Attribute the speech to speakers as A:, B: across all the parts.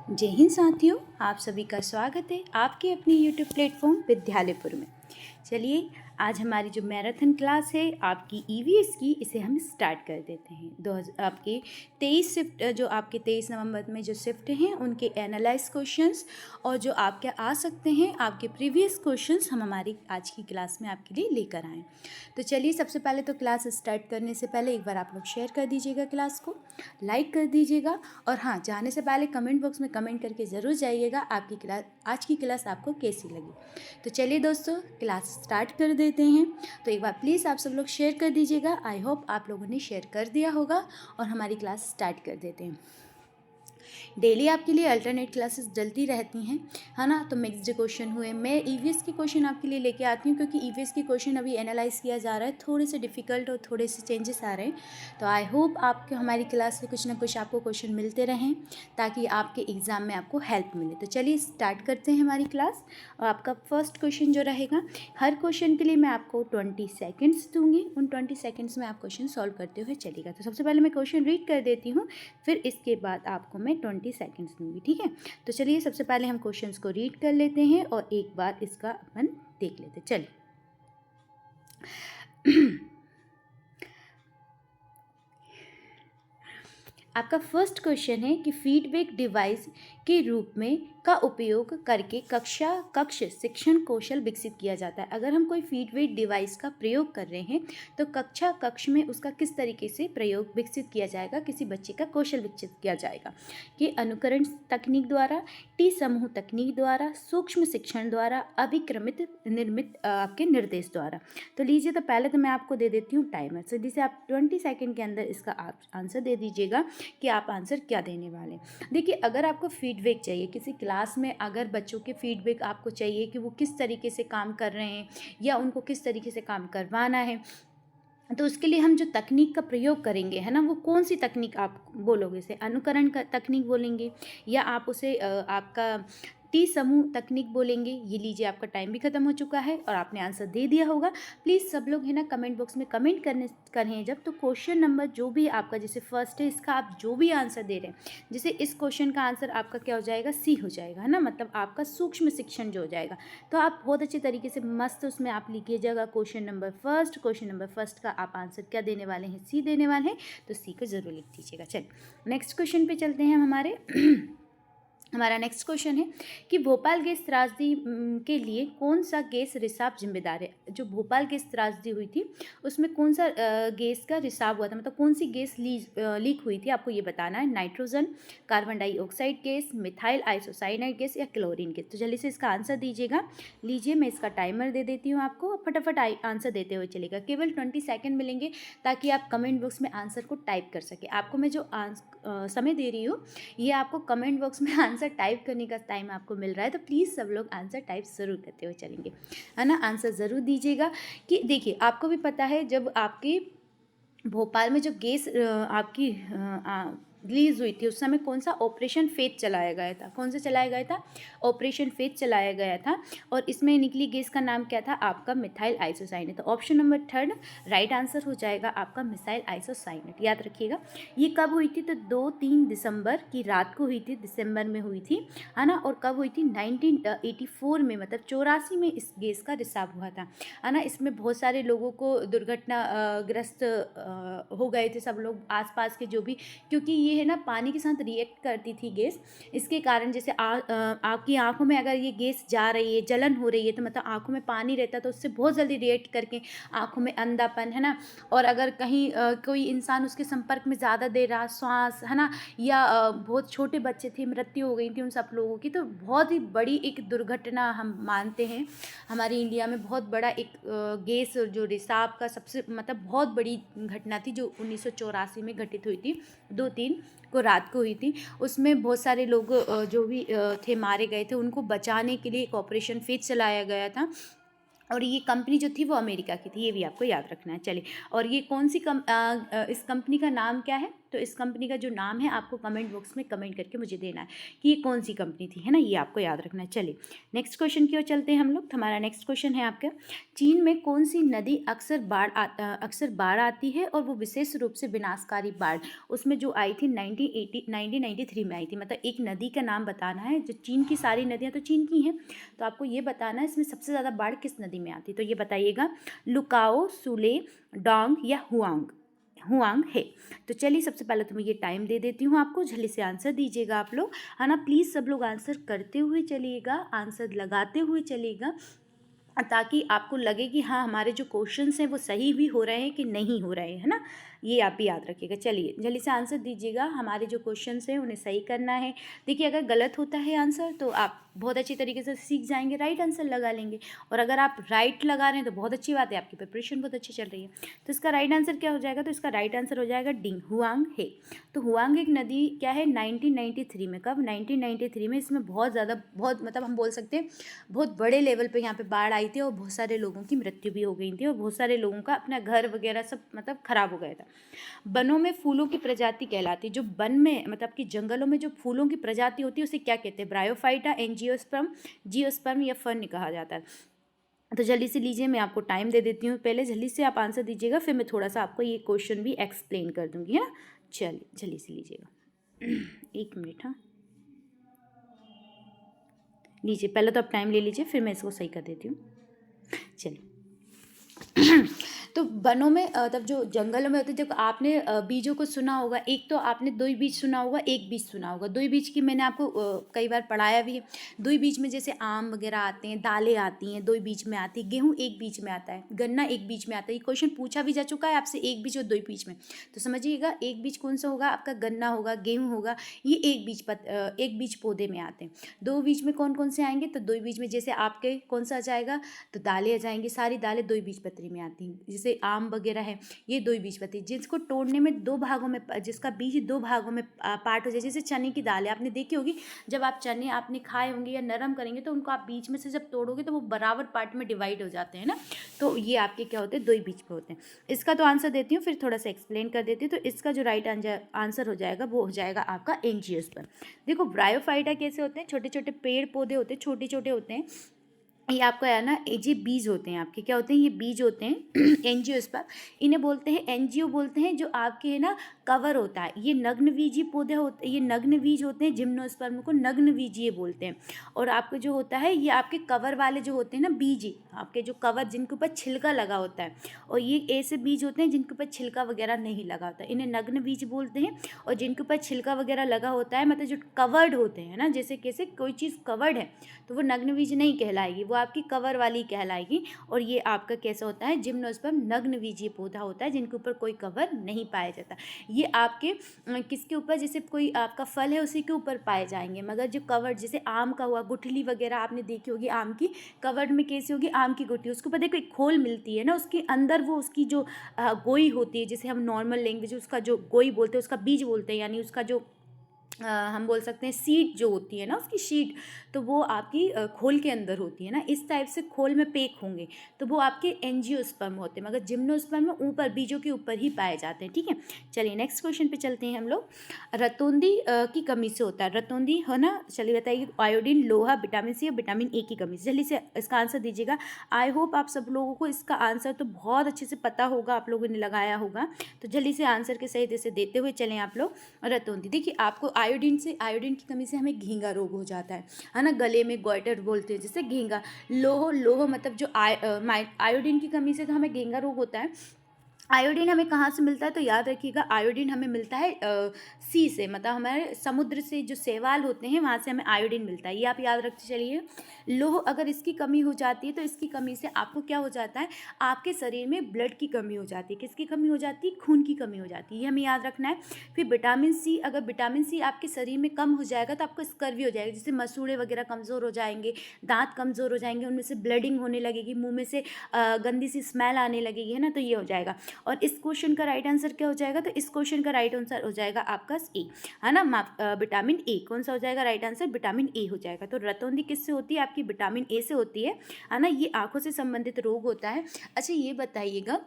A: जय हिंद साथियों, आप सभी का स्वागत है आपके अपने यूट्यूब प्लेटफॉर्म विद्यालयपुर में। चलिए, आज हमारी जो मैराथन क्लास है आपकी ईवीएस की, इसे हम स्टार्ट कर देते हैं। आपके 23 शिफ्ट जो आपके 23 नवंबर में जो शिफ्ट हैं उनके एनालाइज क्वेश्चंस और जो आपके आ सकते हैं आपके प्रीवियस क्वेश्चंस हम हमारी आज की क्लास में आपके लिए लेकर आएँ। तो चलिए, सबसे पहले तो क्लास स्टार्ट करने से पहले एक बार आप लोग शेयर कर दीजिएगा, क्लास को लाइक कर दीजिएगा और हाँ, जाने से पहले कमेंट बॉक्स में कमेंट करके ज़रूर जाइएगा आपकी क्लास, आज की क्लास आपको कैसी लगी। तो चलिए दोस्तों, क्लास स्टार्ट कर देते हैं। तो एक बार प्लीज़ आप सब लोग शेयर कर दीजिएगा। आई होप आप लोगों ने शेयर कर दिया होगा और हमारी क्लास स्टार्ट कर देते हैं। डेली आपके लिए अल्टरनेट क्लासेस डलती रहती हैं, है ना। तो मिक्स्ड क्वेश्चन हुए, मैं ईवीएस के क्वेश्चन आपके लिए लेके आती हूँ क्योंकि ईवीएस के क्वेश्चन अभी एनालाइज किया जा रहा है, थोड़े से डिफ़िकल्ट और थोड़े से चेंजेस आ रहे हैं। तो आई होप आपके हमारी क्लास से कुछ ना कुछ आपको क्वेश्चन मिलते रहें ताकि आपके एग्ज़ाम में आपको हेल्प मिले। तो चलिए स्टार्ट करते हैं हमारी क्लास। और आपका फर्स्ट क्वेश्चन जो रहेगा, हर क्वेश्चन के लिए मैं आपको 20 सेकेंड्स दूँगी। उन 20 सेकेंड्स में आप क्वेश्चन सॉल्व करते हुए चलिएगा। तो सबसे पहले मैं क्वेश्चन रीड कर देती हूँ, फिर इसके बाद आपको मैं 20 सेकेंड्स दूँगी, ठीक है। तो चलिए, सबसे पहले हम क्वेश्चंस को रीड कर लेते हैं और एक बार इसका अपन देख लेते हैं। चलिए आपका फर्स्ट क्वेश्चन है कि फीडबैक डिवाइस के रूप में का उपयोग करके कक्ष शिक्षण कौशल विकसित किया जाता है। अगर हम कोई फीडबैक डिवाइस का प्रयोग कर रहे हैं तो कक्ष में उसका किस तरीके से प्रयोग विकसित किया जाएगा, किसी बच्चे का कौशल विकसित किया जाएगा कि अनुकरण तकनीक द्वारा, टी समूह तकनीक द्वारा, सूक्ष्म शिक्षण द्वारा, अभिक्रमित निर्मित आपके निर्देश द्वारा। तो लीजिए, तो पहले तो मैं आपको दे देती हूँ टाइमर, तो जिसे आप 20 सेकेंड के अंदर इसका आप आंसर दे दीजिएगा कि आप आंसर क्या देने वाले। देखिए, अगर आपको फीडबैक चाहिए किसी क्लास में, अगर बच्चों के फीडबैक आपको चाहिए कि वो किस तरीके से काम कर रहे हैं या उनको किस तरीके से काम करवाना है, तो उसके लिए हम जो तकनीक का प्रयोग करेंगे, है ना, वो कौन सी तकनीक आप बोलोगे? इसे अनुकरण का तकनीक बोलेंगे या आप उसे आपका टी समूह तकनीक बोलेंगे? ये लीजिए, आपका टाइम भी खत्म हो चुका है और आपने आंसर दे दिया होगा। प्लीज़ सब लोग, है ना, कमेंट बॉक्स में कमेंट करें जब। तो क्वेश्चन नंबर जो भी आपका, जैसे फर्स्ट है, इसका आप जो भी आंसर दे रहे हैं, जैसे इस क्वेश्चन का आंसर आपका क्या हो जाएगा? सी हो जाएगा, है ना, मतलब आपका सूक्ष्म शिक्षण जो हो जाएगा। तो आप बहुत अच्छे तरीके से मस्त उसमें आप लिखिएगा क्वेश्चन नंबर फर्स्ट का आप आंसर क्या देने वाले हैं? सी देने वाले हैं, तो सी को ज़रूर लिख दीजिएगा। चलिए नेक्स्ट क्वेश्चन पे चलते हैं हमारे। हमारा नेक्स्ट क्वेश्चन है कि भोपाल गैस त्रासदी के लिए कौन सा गैस रिसाव जिम्मेदार है? जो भोपाल गैस त्रासदी हुई थी उसमें कौन सा गैस का रिसाव हुआ था, मतलब कौन सी गैस लीक हुई थी, आपको ये बताना है। Nitrogen, carbon dioxide gas, methyl isocyanide gas या क्लोरीन गैस? तो जल्दी से इसका आंसर दीजिएगा। लीजिए, मैं इसका टाइमर दे देती हूँ आपको, फटाफट आंसर देते हुए चलेगा। केवल 20 सेकेंड मिलेंगे ताकि आप कमेंट बॉक्स में आंसर को टाइप कर सके। आपको मैं जो समय दे रही हूँ, ये आपको कमेंट बॉक्स में आंसर टाइप करने का टाइम आपको मिल रहा है। तो प्लीज़ सब लोग आंसर टाइप ज़रूर करते हुए चलेंगे, है ना। आंसर ज़रूर दीजिएगा कि देखिए, आपको भी पता है जब आपकी भोपाल में जो गैस आपकी रिलीज़ हुई थी, उस समय कौन सा ऑपरेशन फेज चलाया गया था? कौन सा चलाया गया था? ऑपरेशन फेज चलाया गया था। और इसमें निकली गैस का नाम क्या था? आपका मिथाइल आइसोसाइनेट। तो ऑप्शन नंबर 3 राइट आंसर हो जाएगा आपका मिथाइल आइसोसाइनेट। याद रखिएगा, ये कब हुई थी? तो 2-3 दिसंबर की रात को हुई थी, दिसंबर में हुई थी, है ना। और कब हुई थी? 1984 में, मतलब 84 में इस गैस का रिसाव हुआ था, है ना। इसमें बहुत सारे लोगों को दुर्घटना ग्रस्त हो गए थे, सब लोग आसपास के जो भी, क्योंकि ये है ना पानी के साथ रिएक्ट करती थी गैस। इसके कारण जैसे आपकी आंखों में अगर ये गैस जा रही है, जलन हो रही है, तो मतलब आंखों में पानी रहता है तो उससे बहुत जल्दी रिएक्ट करके आंखों में अंधापन, है ना। और अगर कहीं कोई इंसान उसके संपर्क में ज़्यादा देर रहा, श्वास, है ना, या बहुत छोटे बच्चे थे, मृत्यु हो गई थी उन सब लोगों की। तो बहुत ही बड़ी एक दुर्घटना हम मानते हैं हमारे इंडिया में, बहुत बड़ा एक गैस जो रिसाव का सबसे मतलब बहुत बड़ी घटना थी जो 1984 में घटित हुई थी, 2-3 को रात को हुई थी। उसमें बहुत सारे लोग जो भी थे मारे गए थे, उनको बचाने के लिए एक ऑपरेशन फेज चलाया गया था। और ये कंपनी जो थी वो अमेरिका की थी, ये भी आपको याद रखना है। चलिए, और ये कौन सी इस कंपनी का नाम क्या है? तो इस कंपनी का जो नाम है आपको कमेंट बॉक्स में कमेंट करके मुझे देना है कि ये कौन सी कंपनी थी, है ना, ये आपको याद रखना है। चलिए नेक्स्ट क्वेश्चन की ओर चलते हैं हम लोग। हमारा नेक्स्ट क्वेश्चन है आपका, चीन में कौन सी नदी अक्सर बाढ़ आती है और वो विशेष रूप से विनाशकारी बाढ़ उसमें जो आई थी 1993 में आई थी। मतलब एक नदी का नाम बताना है, जो चीन की सारी नदियाँ तो चीन की हैं, तो आपको ये बताना है इसमें सबसे ज़्यादा बाढ़ किस नदी में आती है। तो ये बताइएगा, लुकाओ, सुले, डोंग या हुआंग हुआंग है। तो चलिए सबसे पहले तो मैं ये टाइम दे देती हूँ आपको, जल्दी से आंसर दीजिएगा आप लोग, है ना। प्लीज़ सब लोग आंसर करते हुए चलिएगा, आंसर लगाते हुए चलिएगा, ताकि आपको लगे कि हाँ हमारे जो क्वेश्चंस हैं वो सही भी हो रहे हैं कि नहीं हो रहे हैं, है ना। ये आप भी याद रखिएगा। चलिए जल्दी से आंसर दीजिएगा, हमारे जो क्वेश्चंस हैं उन्हें सही करना है। देखिए अगर गलत होता है आंसर तो आप बहुत अच्छी तरीके से सीख जाएंगे, राइट आंसर लगा लेंगे, और अगर आप राइट लगा रहे हैं तो बहुत अच्छी बात है, आपकी प्रिपरेशन बहुत अच्छी चल रही है। तो इसका राइट आंसर क्या हो जाएगा, तो इसका राइट आंसर हो जाएगा डी, हुआंग है। तो हुआंग एक नदी क्या है 1993 में, कब 1993 में, इसमें बहुत ज़्यादा, बहुत मतलब हम बोल सकते हैं बहुत बड़े लेवल पे यहाँ पे बाढ़ आई थी और बहुत सारे लोगों की मृत्यु भी हो गई थी और बहुत सारे लोगों का अपना घर वगैरह सब मतलब ख़राब हो गया था। वनों में फूलों की प्रजाति कहलाती है, जो वन में मतलब कि जंगलों में जो फूलों की प्रजाति होती है उसे क्या कहते हैं, ब्रायोफाइटा, एंजियोस्पर्म, जियोस्पर्म या फर्न कहा जाता है। तो जल्दी से लीजिए, मैं आपको टाइम दे देती हूँ, पहले जल्दी से आप आंसर दीजिएगा, फिर मैं थोड़ा सा आपको ये क्वेश्चन भी एक्सप्लेन कर दूँगी, है ना। चलिए जल्दी से लीजिएगा। एक मिनट, हाँ लीजिए, पहले तो आप टाइम ले लीजिए, फिर मैं इसको सही कर देती हूँ। चलिए तो वनों में तब जो जंगलों में होते, जब आपने बीजों को सुना होगा, एक तो आपने दो ही बीज सुना होगा, एक बीज सुना होगा। दो ही बीज की मैंने आपको कई बार पढ़ाया भी है। दो ही बीज में जैसे आम वगैरह आते हैं, दालें आती हैं, दो ही बीज में आती है, गेहूँ एक बीज में आता है, गन्ना एक बीज में आता है। ये क्वेश्चन पूछा भी जा चुका है आपसे, एक बीज और दो ही बीज में। तो समझिएगा एक बीज कौन सा होगा आपका, गन्ना होगा, गेहूँ होगा, ये एक बीज पौधे में आते हैं। दो बीज में कौन कौन से आएंगे, तो दो ही बीज में जैसे आपके कौन सा आ जाएगा, तो दालें आ जाएंगी, सारी दालें दो ही बीज पत्री में आती हैं। जैसे आम वगैरह है, ये दो ही बीज पत्री, जिसको तोड़ने में दो भागों में, जिसका बीज दो भागों में पार्ट हो जाए। जैसे चने की दाल है, आपने देखी होगी, जब आप चने आपने खाए होंगे या नरम करेंगे तो उनको आप बीच में से जब तोड़ोगे तो वो बराबर पार्ट में डिवाइड हो जाते हैं ना। तो ये आपके क्या होते हैं, दो ही बीज पे होते हैं। इसका तो आंसर देती हूँ, फिर थोड़ा सा एक्सप्लेन कर देती हूँ। तो इसका जो राइट आंसर हो जाएगा वो हो जाएगा आपका एंजियोस्पर्म। देखो ब्रायोफाइटा कैसे होते हैं, छोटे छोटे पेड़ पौधे होते हैं, छोटे छोटे होते हैं। ये आपका है ना, ये बीज होते हैं आपके, क्या होते हैं, ये बीज होते हैं एंजियोस्पर्म। इन्हें बोलते हैं एंजियो, बोलते हैं जो आपके है ना कवर होता है। ये नग्नबीजी पौधे होते हैं, ये नग्नबीज होते हैं, जिम्नोस्पर्म को नग्नबीजीय बोलते हैं। और आपको जो होता है ये आपके कवर वाले जो होते हैं ना बीज, आपके जो कवर जिनके ऊपर छिलका लगा होता है, और ये ऐसे बीज होते हैं जिनके ऊपर छिलका वगैरह नहीं लगा होता, इन्हें नग्न बीज बोलते हैं। और जिनके ऊपर छिलका वगैरह लगा होता है, मतलब जो कवर्ड होते हैं ना, जैसे कैसे कोई चीज़ कवर्ड है तो वो नग्न बीज नहीं कहलाएगी, वो आपकी कवर वाली कहलाएगी। और ये आपका कैसा होता है, जिम्नोस्पर्म नग्नबीजीय पौधा होता है जिनके ऊपर कोई कवर नहीं पाया जाता। ये आपके किसके ऊपर, जैसे कोई आपका फल है उसी के ऊपर पाए जाएंगे, मगर जो कवर जैसे आम का हुआ, गुठली वगैरह आपने देखी होगी आम की, कवर्ड में कैसी होगी, आम की गुठली, उसके ऊपर देखो एक खोल मिलती है ना, उसके अंदर वो उसकी जो गोई होती है, जैसे हम नॉर्मल लैंग्वेज उसका जो गोई बोलते हैं, उसका बीज बोलते हैं, यानी उसका जो हम बोल सकते हैं सीड जो होती है ना, उसकी शीट, तो वो आपकी खोल के अंदर होती है ना, इस टाइप से खोल में पैक होंगे, तो वो आपके एंजियोस्पर्म होते हैं, मगर जिम्नोस्पर्म में ऊपर बीजों के ऊपर ही पाए जाते हैं, ठीक है। चलिए नेक्स्ट क्वेश्चन पे चलते हैं हम लोग। रतौंधी की कमी से होता है, रतौंधी है ना, चलिए बताइए, आयोडीन, लोहा, विटामिन सी और विटामिन ए की कमी से। जल्दी से इसका आंसर दीजिएगा। आई होप आप सब लोगों को इसका आंसर तो बहुत अच्छे से पता होगा, आप लोगों ने लगाया होगा, तो जल्दी से आंसर के सही से देते हुए चलें आप लोग। रतौंधी, देखिए आपको आयोडीन की कमी से हमें घेंगा रोग हो जाता है ना, गले में गोइटर बोलते हैं जिससे घेंगा। लोह मतलब जो आयोडीन की कमी से तो हमें घेंगा रोग होता है। आयोडीन हमें कहाँ से मिलता है, तो याद रखिएगा आयोडीन हमें मिलता है सी से, मतलब हमारे समुद्र से जो शैवाल होते हैं वहाँ से हमें आयोडीन मिलता है, ये आप याद रखते चलिए। लोह अगर इसकी कमी हो जाती है तो इसकी कमी से आपको क्या हो जाता है, आपके शरीर में ब्लड की कमी हो जाती है। किसकी कमी हो जाती है, खून की कमी हो जाती है, ये हमें याद रखना है। फिर विटामिन सी, अगर विटामिन सी आपके शरीर में कम हो जाएगा तो आपको स्कर्वी हो जाएगी, जैसे मसूड़े वगैरह कमज़ोर हो जाएंगे, दांत कमज़ोर हो जाएंगे, उनमें से ब्लडिंग होने लगेगी, मुँह में से गंदी सी स्मेल आने लगेगी, है ना, तो ये हो जाएगा। और इस क्वेश्चन का राइट आंसर क्या हो जाएगा, तो इस क्वेश्चन का राइट आंसर हो जाएगा आपका ए, है ना, विटामिन ए। कौन सा हो जाएगा राइट आंसर, विटामिन ए हो जाएगा। तो रतौंधी किससे होती है, आपकी विटामिन ए से होती है ना, ये आंखों से संबंधित रोग होता है। अच्छा ये बताइएगा,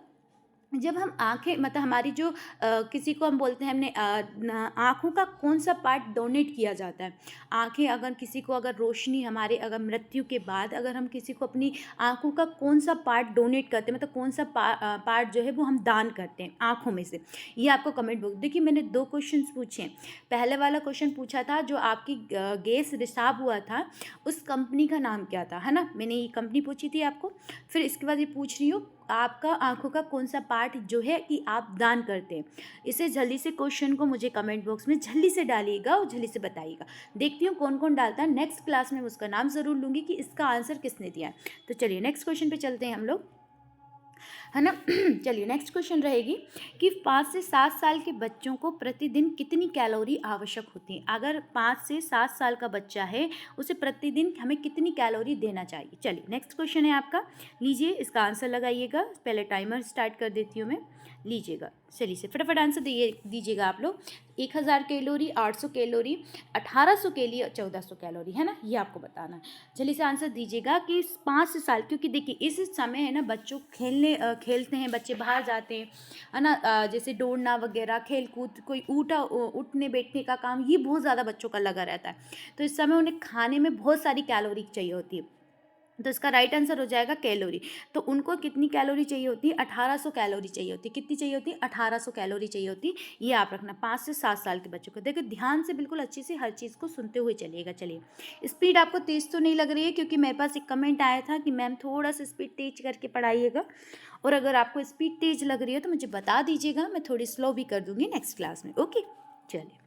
A: जब हम आँखें मतलब हमारी जो किसी को हम बोलते हैं हमने आँखों का कौन सा पार्ट डोनेट किया जाता है। आँखें अगर किसी को अगर रोशनी हमारे अगर मृत्यु के बाद अगर हम किसी को अपनी आँखों का कौन सा पार्ट डोनेट करते हैं, मतलब कौन सा पार्ट जो है वो हम दान करते हैं आँखों में से, ये आपको कमेंट बॉक्स। देखिए मैंने 2 क्वेश्चंस पूछे हैं। पहले वाला क्वेश्चन पूछा था जो आपकी गैस रिसाव हुआ था, उस कंपनी का नाम क्या था, है ना? मैंने ये कंपनी पूछी थी आपको। फिर इसके बाद ये पूछ रही हूँ आपका आँखों का कौन सा पार्ट जो है कि आप दान करते हैं। इसे जल्दी से क्वेश्चन को मुझे कमेंट बॉक्स में जल्दी से डालिएगा और जल्दी से बताइएगा। देखती हूँ कौन कौन डालता है। नेक्स्ट क्लास में उसका नाम ज़रूर लूँगी कि इसका आंसर किसने दिया है। तो चलिए नेक्स्ट क्वेश्चन पे चलते हैं हम लोग, है ना। चलिए नेक्स्ट क्वेश्चन रहेगी कि 5 से 7 साल के बच्चों को प्रतिदिन कितनी कैलोरी आवश्यक होती है। अगर 5 से 7 साल का बच्चा है उसे प्रतिदिन हमें कितनी कैलोरी देना चाहिए। चलिए नेक्स्ट क्वेश्चन है आपका, लीजिए इसका आंसर लगाइएगा। पहले टाइमर स्टार्ट कर देती हूँ मैं, लीजिएगा। चलिए से फटाफट आंसर दीजिएगा आप लोग। 1000 कैलोरी, 800 कैलोरी, 1800 कैलोरी और 1400 कैलोरी, है ना, ये आपको बताना है। जल्दी से आंसर दीजिएगा कि 5 से साल, क्योंकि देखिए इस समय है ना बच्चों खेलते हैं, बच्चे बाहर जाते हैं, है ना, जैसे दौड़ना वगैरह, खेल कूद, कोई उठने बैठने का काम, ये बहुत ज़्यादा बच्चों का लगा रहता है। तो इस समय उन्हें खाने में बहुत सारी कैलोरी चाहिए होती है। तो इसका राइट आंसर हो जाएगा कैलोरी। तो उनको कितनी कैलोरी चाहिए होती है? 1800 कैलोरी चाहिए होती है। कितनी चाहिए होती है? 1800 कैलोरी चाहिए होती है। ये आप रखना 5 से 7 साल के बच्चों को। देखो ध्यान से बिल्कुल अच्छे से हर चीज़ को सुनते हुए चलिएगा। चलिए स्पीड आपको तेज़ तो नहीं लग रही है, क्योंकि मेरे पास एक कमेंट आया था कि मैम थोड़ा सा स्पीड तेज करके पढ़ाइएगा, और अगर आपको स्पीड तेज लग रही है तो मुझे बता दीजिएगा, मैं थोड़ी स्लो भी कर दूँगी नेक्स्ट क्लास में। ओके चलिए।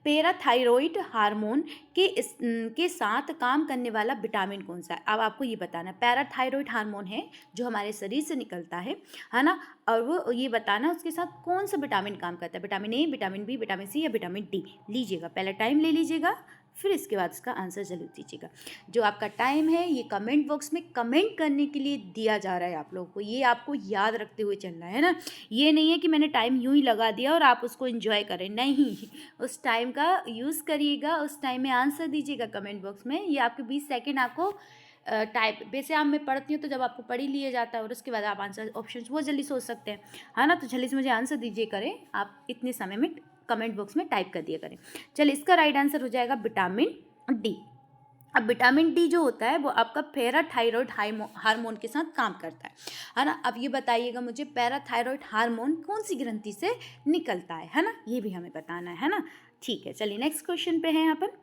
A: पैराथायरॉइड हार्मोन के साथ काम करने वाला विटामिन कौन सा है? अब आपको ये बताना है। पैराथायरॉइड हार्मोन है जो हमारे शरीर से निकलता है ना, और वो ये बताना उसके साथ कौन सा विटामिन काम करता है। Vitamin A, vitamin B, vitamin C या विटामिन डी। लीजिएगा, पहले टाइम ले लीजिएगा, फिर इसके बाद इसका आंसर जरूर दीजिएगा। जो आपका टाइम है ये कमेंट बॉक्स में कमेंट करने के लिए दिया जा रहा है आप लोगों को, ये आपको याद रखते हुए चलना है ना। ये नहीं है कि मैंने टाइम यूं ही लगा दिया और आप उसको एंजॉय करें, नहीं, उस टाइम का यूज़ करिएगा, उस टाइम में आंसर दीजिएगा कमेंट बॉक्स में। ये आपके 20 सेकेंड आपको टाइप, वैसे आप मैं पढ़ती हूँ तो जब आपको पढ़ ही लिया जाता है और उसके बाद आप आंसर ऑप्शन बहुत जल्दी सोच सकते हैं, है ना। तो जल्दी से मुझे आंसर दीजिए करें, आप इतने समय में कमेंट बॉक्स में टाइप कर दिया करें। चलिए इसका राइट आंसर हो जाएगा विटामिन डी। अब विटामिन डी जो होता है वो आपका पैराथायरॉइड हार्मोन के साथ काम करता है ना। अब ये बताइएगा मुझे, पैराथायरॉइड हार्मोन कौन सी ग्रंथि से निकलता है ना, ये भी हमें बताना है ना। ठीक है, चलिए नेक्स्ट क्वेश्चन पे हैं अपन।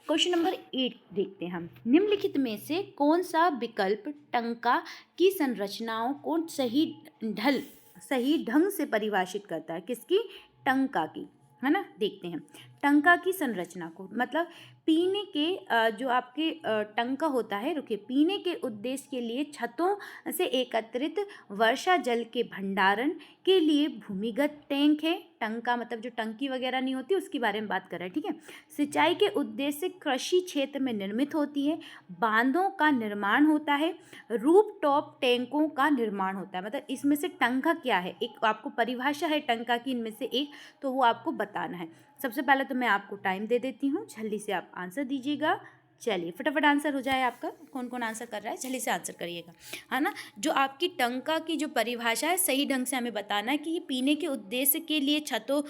A: क्वेश्चन नंबर 8 देखते हैं हम। निम्नलिखित में से कौन सा विकल्प टंका की संरचनाओं को सही ढंग से परिभाषित करता है? किसकी? टंका की, है ना। देखते हैं टंका की संरचना को, मतलब पीने के जो आपके टंका होता है, रुकिए, पीने के उद्देश्य के लिए छतों से एकत्रित वर्षा जल के भंडारण के लिए भूमिगत टैंक है। टंका मतलब जो टंकी वगैरह नहीं होती उसके बारे में बात कर रहे हैं, ठीक है। सिंचाई के उद्देश्य से कृषि क्षेत्र में निर्मित होती है। बांधों का निर्माण होता है। रूप टॉप टैंकों का निर्माण होता है। मतलब इसमें से टंका क्या है, एक आपको परिभाषा है टंका की इनमें से एक, तो वो आपको बताना है। सबसे पहले तो मैं आपको टाइम दे देती हूँ, जल्दी से आप आंसर दीजिएगा। चलिए फटाफट आंसर हो जाए आपका। कौन कौन आंसर कर रहा है जल्दी से आंसर करिएगा, है ना। जो आपकी टंका की जो परिभाषा है सही ढंग से हमें बताना है कि ये पीने के उद्देश्य के लिए छतों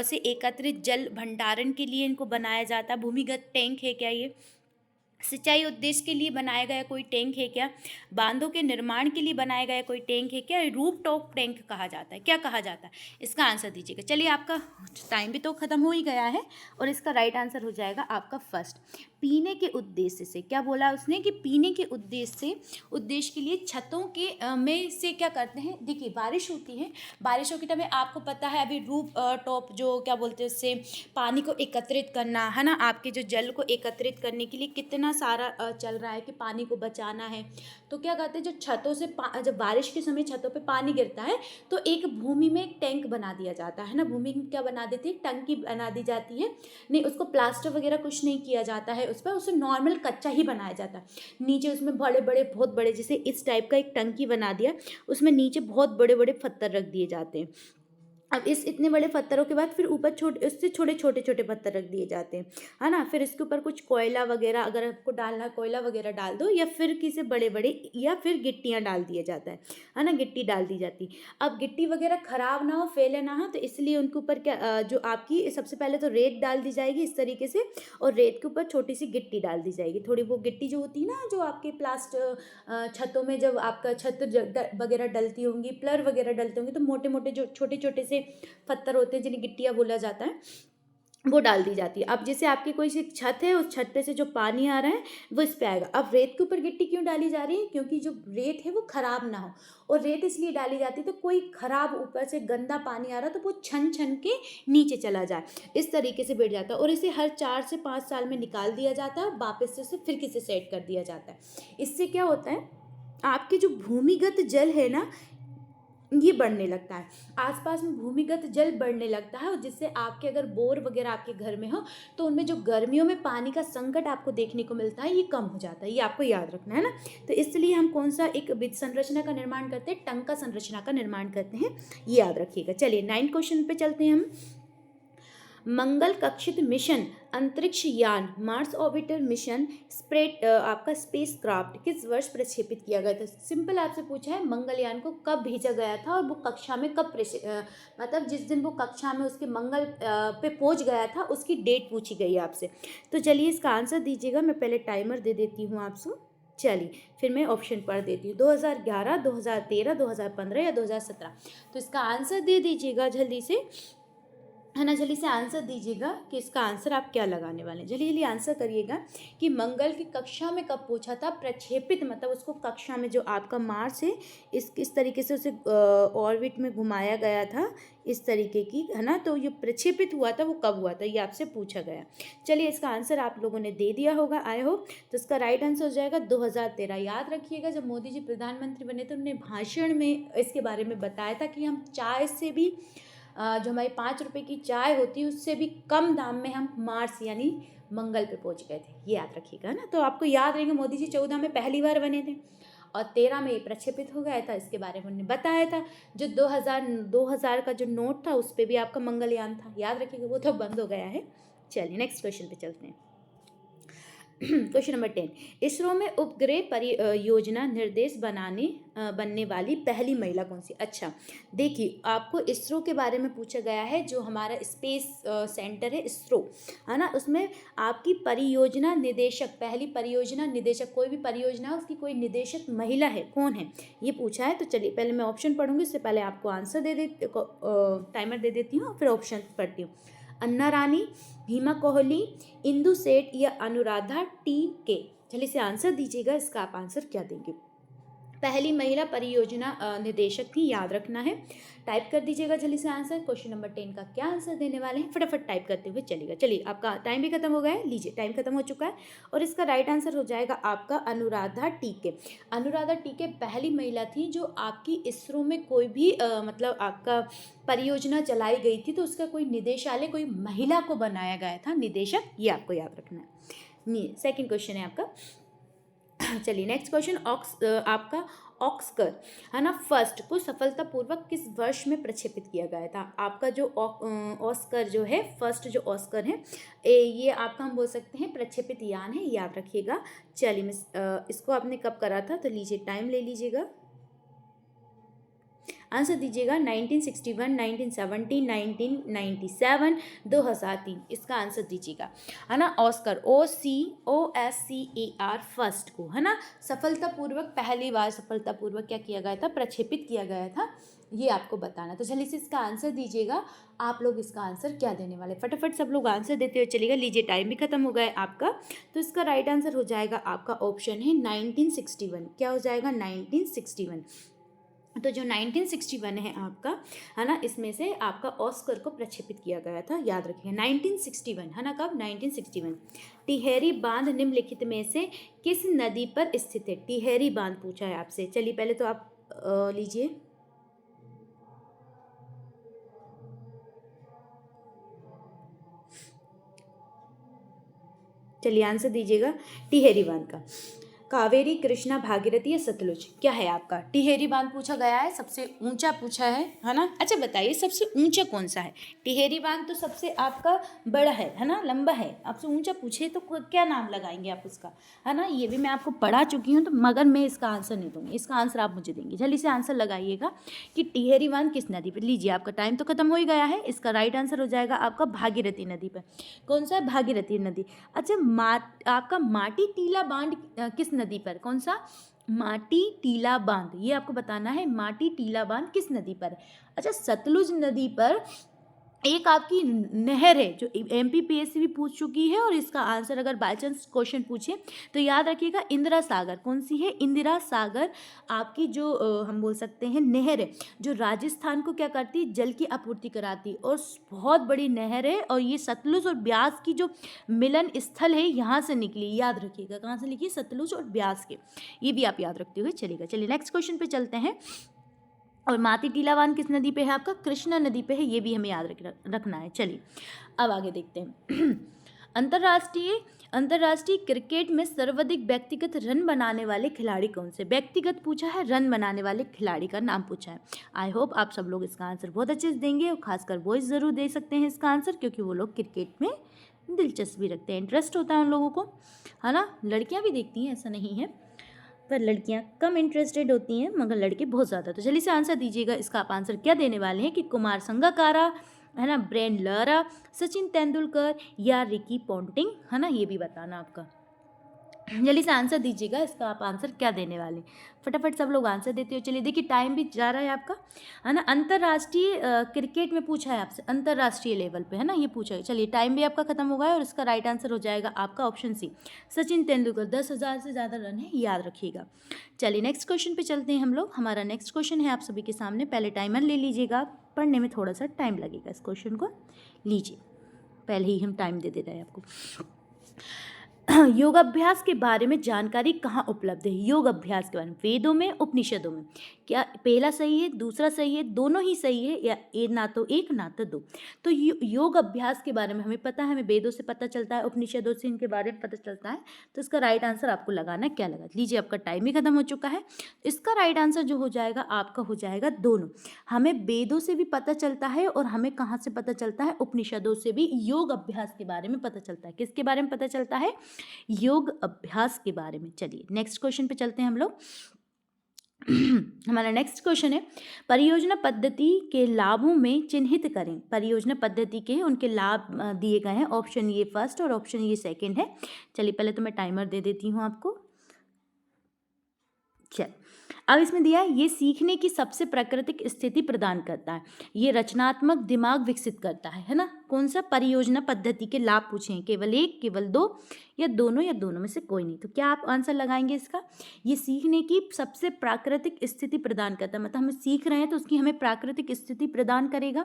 A: से एकत्रित जल भंडारण के लिए इनको बनाया जाता है। भूमिगत टैंक है क्या ये? सिंचाई उद्देश्य के लिए बनाया गया कोई टैंक है क्या? बांधों के निर्माण के लिए बनाया गया कोई टैंक है क्या? रूफ टॉप टैंक कहा जाता है, क्या कहा जाता है? इसका आंसर दीजिएगा। चलिए आपका टाइम भी तो ख़त्म हो ही गया है, और इसका राइट आंसर हो जाएगा आपका फर्स्ट, पीने के उद्देश्य से। क्या बोला उसने कि पीने के उद्देश्य के लिए छतों के में से क्या करते हैं। देखिए बारिश होती है, बारिशों के टाइम में आपको पता है अभी रूफ टॉप जो क्या बोलते हैं उससे पानी को एकत्रित करना, है ना, आपके जो जल को एकत्रित करने के लिए कितना सारा चल रहा है कि पानी को बचाना है। तो क्या कहते हैं, जो छतों से जब बारिश के समय छतों पे पानी गिरता है तो एक भूमि में एक टैंक बना दिया जाता है ना, भूमि में क्या बना देती है, टंकी बना दी जाती है। नहीं, उसको प्लास्टर वगैरह कुछ नहीं किया जाता है उस पर, उसे नॉर्मल कच्चा ही बनाया जाता है। नीचे उसमें बड़े बड़े बहुत बड़े, जैसे इस टाइप का एक टंकी बना दिया, उसमें नीचे बहुत बड़े बड़े पत्थर रख दिए जाते हैं। अब इस इतने बड़े पत्थरों के बाद फिर ऊपर छोटे उससे छोटे छोटे छोटे पत्थर रख दिए जाते हैं, है ना। फिर इसके ऊपर कुछ कोयला वगैरह अगर आपको डालना कोयला वगैरह डाल दो, या फिर किसी बड़े बड़े, या फिर गिट्टियाँ डाल दिया जाता है ना, गिट्टी डाल दी जाती। अब गिट्टी वगैरह खराब ना हो, फैले ना हो, तो इसलिए उनके ऊपर क्या जो आपकी सबसे पहले तो रेत डाल दी जाएगी इस तरीके से, और रेत के ऊपर छोटी सी गिट्टी डाल दी जाएगी। थोड़ी वो गिट्टी जो होती है ना, जो आपके छतों में जब आपका छत वगैरह डलती होंगी, प्लर वगैरह डलते होंगे, तो मोटे मोटे जो छोटे छोटे से पत्थर होते हैं जिन्हें गिट्टियाँ बोला जाता है, वो डाल दी जाती है। अब जैसे आपकी कोई सी छत है, उस छत पे से जो पानी आ रहा है वो इस पे आएगा। अब रेत के ऊपर गिट्टी क्यों डाली जा रही है? क्योंकि जो रेत है वो खराब ना हो, और रेत इसलिए डाली जाती है तो कोई खराब ऊपर से गंदा पानी आ रहा तो वो छन छन के नीचे चला जाए, इस तरीके से बैठ जाता है। और इसे हर 4 से 5 साल में निकाल दिया जाता है, वापस से उसे फिर किसी सेट कर दिया जाता है। इससे क्या होता है, आपके जो भूमिगत जल है ना, ये बढ़ने लगता है, आसपास में भूमिगत जल बढ़ने लगता है, और जिससे आपके अगर बोर वगैरह आपके घर में हो तो उनमें जो गर्मियों में पानी का संकट आपको देखने को मिलता है ये कम हो जाता है। ये आपको याद रखना है ना। तो इसलिए हम कौन सा एक वित्त संरचना का निर्माण करते हैं? टंका संरचना का निर्माण करते हैं, ये याद रखिएगा। चलिए 9 क्वेश्चन पे चलते हैं हम। मंगल कक्षित मिशन अंतरिक्ष यान मार्स ऑर्बिटर मिशन आपका स्पेस क्राफ्ट किस वर्ष प्रक्षेपित किया गया था? सिंपल आपसे पूछा है मंगलयान को कब भेजा गया था, और वो कक्षा में कब मतलब जिस दिन वो कक्षा में उसके मंगल पे पहुंच गया था उसकी डेट पूछी गई है आपसे। तो चलिए इसका आंसर दीजिएगा। मैं पहले टाइमर दे देती हूँ आपसे। चलिए फिर मैं ऑप्शन पढ़ देती हूँ। 2011, 2013, 2015 या 2017। तो इसका आंसर दे दीजिएगा जल्दी से, है ना। जल्दी से आंसर दीजिएगा कि इसका आंसर आप क्या लगाने वाले हैं। जल्दी जल्दी आंसर करिएगा कि मंगल की कक्षा में कब पूछा था। प्रक्षेपित मतलब उसको कक्षा में, जो आपका मार्स है इस तरीके से उसे ऑर्बिट में घुमाया गया था इस तरीके की, है ना। तो ये प्रक्षेपित हुआ था वो कब हुआ था, ये आपसे पूछा गया। चलिए इसका आंसर आप लोगों ने दे दिया होगा आई होप। तो इसका राइट आंसर हो जाएगा 2013। याद रखिएगा जब मोदी जी प्रधानमंत्री बने तो उन्होंने भाषण में इसके बारे में बताया था कि हम चाय से भी जो हमारी 5 रुपए की चाय होती है उससे भी कम दाम में हम मार्स यानी मंगल पे पहुंच गए थे। ये याद रखिएगा ना। तो आपको याद रहेगा मोदी जी 14 में पहली बार बने थे और 13 में ये प्रक्षेपित हो गया था। इसके बारे में उन्होंने बताया था। जो 2000 का जो नोट था उस पर भी आपका मंगलयान था, याद रखिएगा। वो तो बंद हो गया है। चलिए नेक्स्ट क्वेश्चन पे चलते हैं। Question number 10। इसरो में उपग्रह परियोजना निर्देश बनने वाली पहली महिला कौन सी? अच्छा देखिए, आपको इसरो के बारे में पूछा गया है। जो हमारा स्पेस सेंटर है इसरो, है ना, उसमें आपकी परियोजना निदेशक, पहली परियोजना निदेशक, कोई भी परियोजना उसकी कोई निदेशक महिला है, कौन है, ये पूछा है। तो चलिए पहले मैं ऑप्शन पढ़ूंगी, उससे पहले आपको आंसर टाइमर दे देती हूँ, फिर ऑप्शन पढ़ती हूँ। अन्ना रानी, भीमा कोहली, इंदु सेठ या अनुराधा टी के। चलिए इसे आंसर दीजिएगा। इसका आप आंसर क्या देंगे? पहली महिला परियोजना निदेशक थी, याद रखना है। टाइप कर दीजिएगा जल्दी से आंसर। क्वेश्चन नंबर 10 का क्या आंसर देने वाले हैं फटाफट टाइप करते हुए चलिएगा। चलिए आपका टाइम भी खत्म हो गया है। लीजिए टाइम खत्म हो चुका है और इसका राइट आंसर हो जाएगा आपका अनुराधा टीके। अनुराधा टीके पहली महिला थी जो आपकी इसरो में कोई भी मतलब आपका परियोजना चलाई गई थी तो उसका कोई निदेशालय कोई महिला को बनाया गया था निदेशक, ये आपको याद रखना है। सेकेंड क्वेश्चन है आपका। चलिए नेक्स्ट क्वेश्चन। आपका ऑस्कर, है ना, फर्स्ट को सफलतापूर्वक किस वर्ष में प्रक्षेपित किया गया था? आपका जो ऑस्कर जो है, फर्स्ट जो ऑस्कर है, ये आपका हम बोल सकते हैं प्रक्षेपित यान है, याद रखिएगा। चलिए मैं इसको आपने कब करा था? तो लीजिए टाइम ले लीजिएगा, आंसर दीजिएगा। 1961, 1970, 1997, 2003। इसका आंसर दीजिएगा, है ना। ऑस्कर OSCAR फर्स्ट को, है ना, सफलतापूर्वक पहली बार सफलतापूर्वक क्या किया गया था? प्रक्षेपित किया गया था, ये आपको बताना। तो चलिए से इसका आंसर दीजिएगा। आप लोग इसका आंसर क्या देने वाले? फटाफट सब लोग आंसर देते हुए चलिएगा। लीजिए टाइम भी खत्म हो गया है आपका। तो इसका राइट आंसर हो जाएगा आपका ऑप्शन है 1961। क्या हो जाएगा? 1961। तो जो 1961 है आपका, है ना, इसमें से आपका ऑस्कर को प्रक्षेपित किया गया था, याद रखिए 1961, है ना। कब? 1961। टिहरी बांध निम्नलिखित में से किस नदी पर स्थित है? टिहरी बांध पूछा है आपसे। चलिए पहले तो आप लीजिए, चलिए आंसर दीजिएगा टिहरी बांध का। कावेरी, कृष्णा, भागीरथी या सतलुज, क्या है आपका? टिहरी बांध पूछा गया है, सबसे ऊंचा पूछा है ना। अच्छा बताइए सबसे ऊंचा कौन सा है? टिहरी बांध तो सबसे आपका बड़ा है ना, लंबा है। आपसे ऊंचा पूछे तो क्या नाम लगाएंगे आप उसका, है ना। ये भी मैं आपको पढ़ा चुकी हूँ, तो मगर मैं इसका आंसर नहीं दूंगी, इसका आंसर आप मुझे देंगे। जल्दी से आंसर लगाइएगा कि टिहरी बांध किस नदी पर। लीजिए आपका टाइम तो खत्म हो ही गया है। इसका राइट आंसर हो जाएगा आपका भागीरथी नदी पर। कौन सा है? भागीरथी नदी। अच्छा आपका माटी टीला बांध किस नदी पर? कौन सा? माटी टीला बांध, ये आपको बताना है। माटी टीला बांध किस नदी पर है? अच्छा सतलुज नदी पर एक आपकी नहर है जो MPPSC भी पूछ चुकी है, और इसका आंसर अगर बाय चांस क्वेश्चन पूछे तो याद रखिएगा इंदिरा सागर। कौन सी है? इंदिरा सागर आपकी जो हम बोल सकते हैं नहर है, जो राजस्थान को क्या करती है? जल की आपूर्ति कराती है, और बहुत बड़ी नहर है। और ये सतलुज और ब्यास की जो मिलन स्थल है, यहाँ से निकली। याद रखिएगा कहाँ से लिखिए? सतलुज और ब्यास के। ये भी आप याद रखते हुए चलेगा। चलिए नेक्स्ट क्वेश्चन पे चलते हैं। और माटी टीला बांध किस नदी पे है आपका? कृष्णा नदी पे है। ये भी हमें याद रखना है। चलिए अब आगे देखते हैं। अंतर्राष्ट्रीय क्रिकेट में सर्वाधिक व्यक्तिगत रन बनाने वाले खिलाड़ी कौन से? व्यक्तिगत पूछा है, रन बनाने वाले खिलाड़ी का नाम पूछा है। आई होप आप सब लोग इसका आंसर बहुत अच्छे से देंगे, और खासकर बॉयज ज़रूर दे सकते हैं इसका आंसर, क्योंकि वो लोग क्रिकेट में दिलचस्पी रखते हैं, इंटरेस्ट होता है उन लोगों को, है ना। लड़कियाँ भी देखती हैं, ऐसा नहीं है, पर लड़कियां कम इंटरेस्टेड होती हैं, मगर लड़के बहुत ज़्यादा। तो जल्दी से आंसर दीजिएगा, इसका आप आंसर क्या देने वाले हैं? कि कुमार संगकारा, है ना, ब्रेन लारा, सचिन तेंदुलकर या रिकी पॉन्टिंग, है ना। ये भी बताना आपका। जल्दी से आंसर दीजिएगा, इसका आप आंसर क्या देने वाले? फटाफट सब लोग आंसर देते हो। चलिए देखिए टाइम भी जा रहा है आपका, है ना। अंतर्राष्ट्रीय क्रिकेट में पूछा है आपसे, अंतर्राष्ट्रीय लेवल पे, है ना, ये पूछा है। चलिए टाइम भी आपका खत्म हो गया है, और इसका राइट आंसर हो जाएगा आपका ऑप्शन सी, सचिन तेंदुलकर। 10,000 से ज़्यादा रन है, याद रखिएगा। चलिए नेक्स्ट क्वेश्चन पे चलते हैं हम लोग। हमारा नेक्स्ट क्वेश्चन है आप सभी के सामने। पहले टाइमर ले लीजिएगा, पढ़ने में थोड़ा सा टाइम लगेगा। इस क्वेश्चन को लीजिए, पहले ही हम टाइम दे देते हैं आपको। योगाभ्यास के बारे में जानकारी कहाँ उपलब्ध है? योगाभ्यास के बारे में वेदों में, उपनिषदों में? क्या पहला सही है, दूसरा सही है, दोनों ही सही है, या ना तो एक ना तो दो? तो योग अभ्यास के बारे में हमें पता है, हमें वेदों से पता चलता है, उपनिषदों से इनके बारे में पता चलता है। तो इसका राइट आंसर आपको लगाना है, क्या लगा? लीजिए आपका टाइम भी खत्म हो चुका है। इसका राइट आंसर जो हो जाएगा आपका हो जाएगा दोनों। हमें वेदों से भी पता चलता है, और हमें कहाँ से पता चलता है? उपनिषदों से भी योग अभ्यास के बारे में पता चलता है। किसके बारे में पता चलता है? योग अभ्यास के बारे में। चलिए नेक्स्ट क्वेश्चन पे चलते हैं हम लोग। हमारा नेक्स्ट क्वेश्चन है, परियोजना पद्धति के लाभों में चिन्हित करें। परियोजना पद्धति के उनके लाभ दिए गए हैं। ऑप्शन ये फर्स्ट और ऑप्शन ये सेकंड है। चलिए पहले तो मैं टाइमर दे देती हूँ आपको। चल अब इसमें दिया है, ये सीखने की सबसे प्राकृतिक स्थिति प्रदान करता है, ये रचनात्मक दिमाग विकसित करता है ना। कौन सा? परियोजना पद्धति के लाभ पूछे हैं, केवल एक, केवल दो, या दोनों में से कोई नहीं? तो क्या आप आंसर लगाएंगे इसका? ये सीखने की सबसे प्राकृतिक स्थिति प्रदान करता है, मतलब हम सीख रहे हैं तो उसकी हमें प्राकृतिक स्थिति प्रदान करेगा,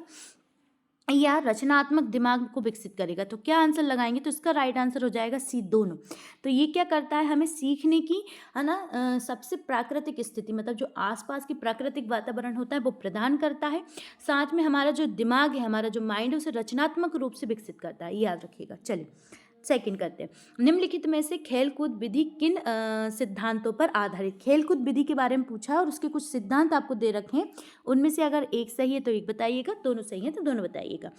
A: या रचनात्मक दिमाग को विकसित करेगा। तो क्या आंसर लगाएंगे? तो इसका राइट आंसर हो जाएगा सी, दोनों। तो ये क्या करता है? हमें सीखने की, है ना, सबसे प्राकृतिक स्थिति, मतलब जो आसपास की प्राकृतिक वातावरण होता है वो प्रदान करता है। साथ में हमारा जो दिमाग है, हमारा जो माइंड है, उसे रचनात्मक रूप से विकसित करता है, याद रखिएगा। चलिए सेकंड करते हैं। निम्नलिखित में से खेलकूद विधि किन सिद्धांतों पर आधारित? खेलकूद विधि के बारे में पूछा है, और उसके कुछ सिद्धांत आपको दे रखे हैं। उनमें से अगर एक सही है तो एक बताइएगा, दोनों सही है तो दोनों बताइएगा।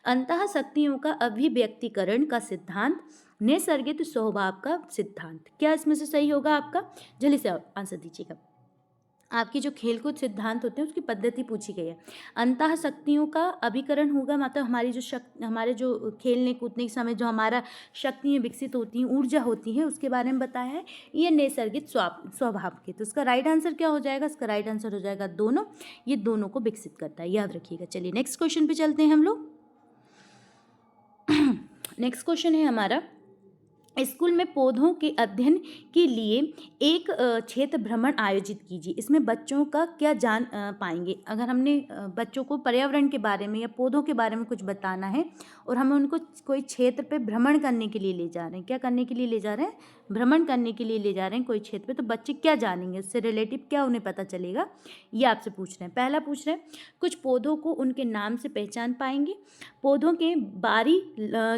A: अंतः शक्तियों का अभिव्यक्तिकरण का सिद्धांत, नैसर्गिक स्वभाव का सिद्धांत, क्या इसमें से सही होगा आपका? जल्दी से आंसर दीजिएगा। आपकी जो खेलकूद सिद्धांत होते हैं उसकी पद्धति पूछी गई है। अंतः शक्तियों का अभिकरण होगा, मतलब हमारी जो हमारे जो खेलने कूदने के समय जो हमारा शक्तियाँ विकसित होती हैं, ऊर्जा होती है, उसके बारे में बताया है। ये नैसर्गिक स्वभाव के। तो इसका राइट आंसर क्या हो जाएगा? इसका राइट आंसर हो जाएगा दोनों। ये दोनों को विकसित करता है, याद रखिएगा। चलिए नेक्स्ट क्वेश्चन पे चलते हैं हम लोग। नेक्स्ट क्वेश्चन है हमारा, स्कूल में पौधों के अध्ययन के लिए एक क्षेत्र भ्रमण आयोजित कीजिए। इसमें बच्चों का क्या जान पाएंगे? अगर हमने बच्चों को पर्यावरण के बारे में या पौधों के बारे में कुछ बताना है, और हमें उनको कोई क्षेत्र पे भ्रमण करने के लिए ले जा रहे हैं, क्या करने के लिए ले जा रहे हैं? भ्रमण करने के लिए ले जा रहे हैं कोई क्षेत्र पे, तो बच्चे क्या जानेंगे? उससे रिलेटिव क्या उन्हें पता चलेगा? ये आपसे पूछ रहे हैं। पहला पूछ रहे हैं, कुछ पौधों को उनके नाम से पहचान पाएंगे। पौधों के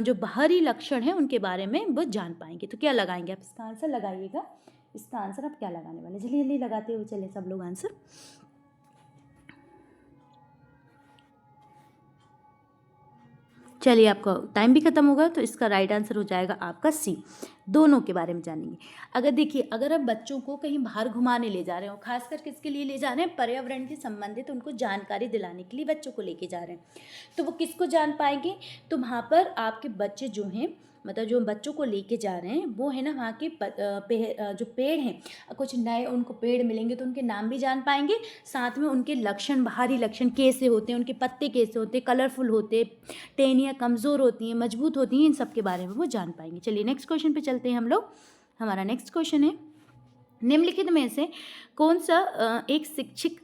A: जो बाहरी लक्षण हैं उनके बारे में वो जान पाएंगे। तो क्या लगाएंगे आप? इसका आंसर लगाइएगा। इसका आंसर आप क्या लगाने वाले? जल्दी जल्दी लगाते हुए चले सब लोग आंसर। चलिए, आपका टाइम भी खत्म होगा, तो इसका राइट आंसर हो जाएगा आपका सी। दोनों के बारे में जानेंगे। अगर देखिए, अगर आप बच्चों को कहीं बाहर घुमाने ले जा रहे हो, खासकर किसके लिए ले जा रहे हैं? पर्यावरण से संबंधित उनको जानकारी दिलाने के लिए बच्चों को लेके जा रहे हैं, तो वो किसको जान पाएंगे? तो वहाँ पर आपके बच्चे जो हैं, मतलब जो बच्चों को लेके जा रहे हैं, वो है ना वहाँ के जो पेड़ हैं, कुछ नए उनको पेड़ मिलेंगे तो उनके नाम भी जान पाएंगे, साथ में उनके लक्षण, बाहरी लक्षण कैसे होते हैं, उनके पत्ते कैसे होते हैं, कलरफुल होते, टहनियाँ कमज़ोर होती हैं, मजबूत होती हैं, इन सब के बारे में वो जान पाएंगे। चलिए नेक्स्ट क्वेश्चन पे चलते हैं हम लोग। हमारा नेक्स्ट क्वेश्चन है, निम्नलिखित में से कौन सा एक शिक्षक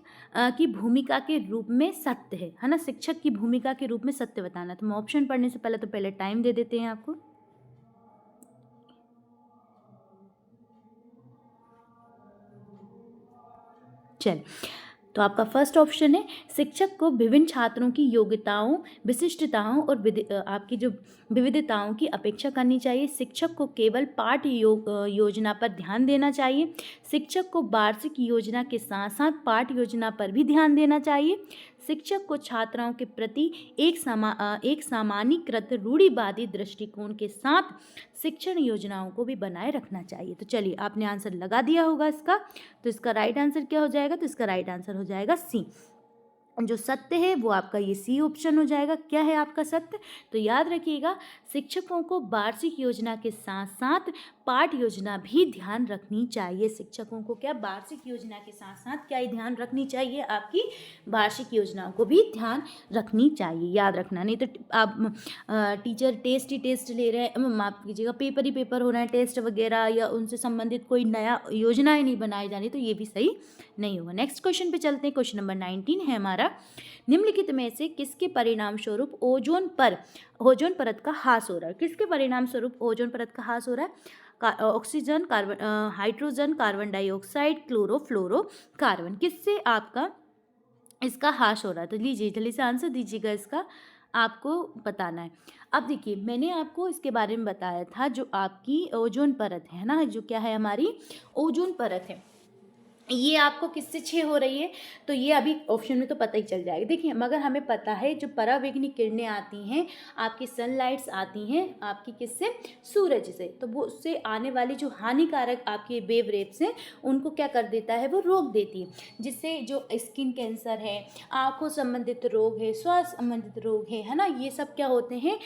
A: की भूमिका के रूप में सत्य है ना? शिक्षक की भूमिका के रूप में सत्य बताना। तो मैं ऑप्शन पढ़ने से पहले टाइम दे देते हैं आपको। चल, तो आपका फर्स्ट ऑप्शन है, शिक्षक को विभिन्न छात्रों की योग्यताओं, विशिष्टताओं और आपकी जो विविधताओं की अपेक्षा करनी चाहिए। शिक्षक को केवल पाठ योजना पर ध्यान देना चाहिए। शिक्षक को वार्षिक योजना के साथ साथ पाठ योजना पर भी ध्यान देना चाहिए। शिक्षक को छात्राओं के प्रति एक सामान्यीकृत रूढ़िवादी दृष्टिकोण के साथ शिक्षण योजनाओं को भी बनाए रखना चाहिए। तो चलिए, आपने आंसर लगा दिया होगा इसका, तो इसका राइट आंसर क्या हो जाएगा? तो इसका राइट आंसर हो जाएगा सी। जो सत्य है वो आपका ये सी ऑप्शन हो जाएगा। क्या है आपका सत्य? तो याद रखिएगा, शिक्षकों को वार्षिक योजना के साथ साथ पाठ योजना भी ध्यान रखनी चाहिए। शिक्षकों को क्या वार्षिक योजना के साथ साथ क्या ध्यान रखनी चाहिए? आपकी वार्षिक योजनाओं को भी ध्यान रखनी चाहिए, याद रखना। नहीं तो आप टीचर टेस्ट ही टेस्ट ले रहे हैं, माफ कीजिएगा, पेपर ही पेपर हो रहे हैं, टेस्ट वगैरह या उनसे संबंधित कोई नया योजना ही नहीं बनाई जा रही, तो ये भी सही नहीं होगा। नेक्स्ट क्वेश्चन पे चलते हैं। क्वेश्चन नंबर 19 है हमारा, निम्नलिखित में से किसके परिणाम स्वरूप ओजोन परत का ह्रास हो रहा है? किसके परिणाम स्वरूप ओजोन परत का ह्रास हो रहा है? Oxygen, hydrogen, carbon dioxide, chlorofluorocarbon, किससे आपका इसका ह्रास हो रहा है? तो लीजिए जल्दी से आंसर दीजिएगा, इसका आपको बताना है। अब देखिए, मैंने आपको इसके बारे में बताया था, जो आपकी ओजोन परत है ना, जो क्या है हमारी ओजोन परत है, ये आपको किससे क्षय हो रही है? तो ये अभी ऑप्शन में तो पता ही चल जाएगा। देखिए, मगर हमें पता है जो परावैंगनी किरणें आती हैं, आपकी सनलाइट्स आती हैं आपकी किससे? सूरज से। तो वो उससे आने वाली जो हानिकारक आपकी वेव रेप्स हैं, उनको क्या कर देता है? वो रोक देती है, जिससे जो स्किन कैंसर है, आँखों संबंधित रोग है, श्वास संबंधित रोग है ना, ये सब क्या होते हैं?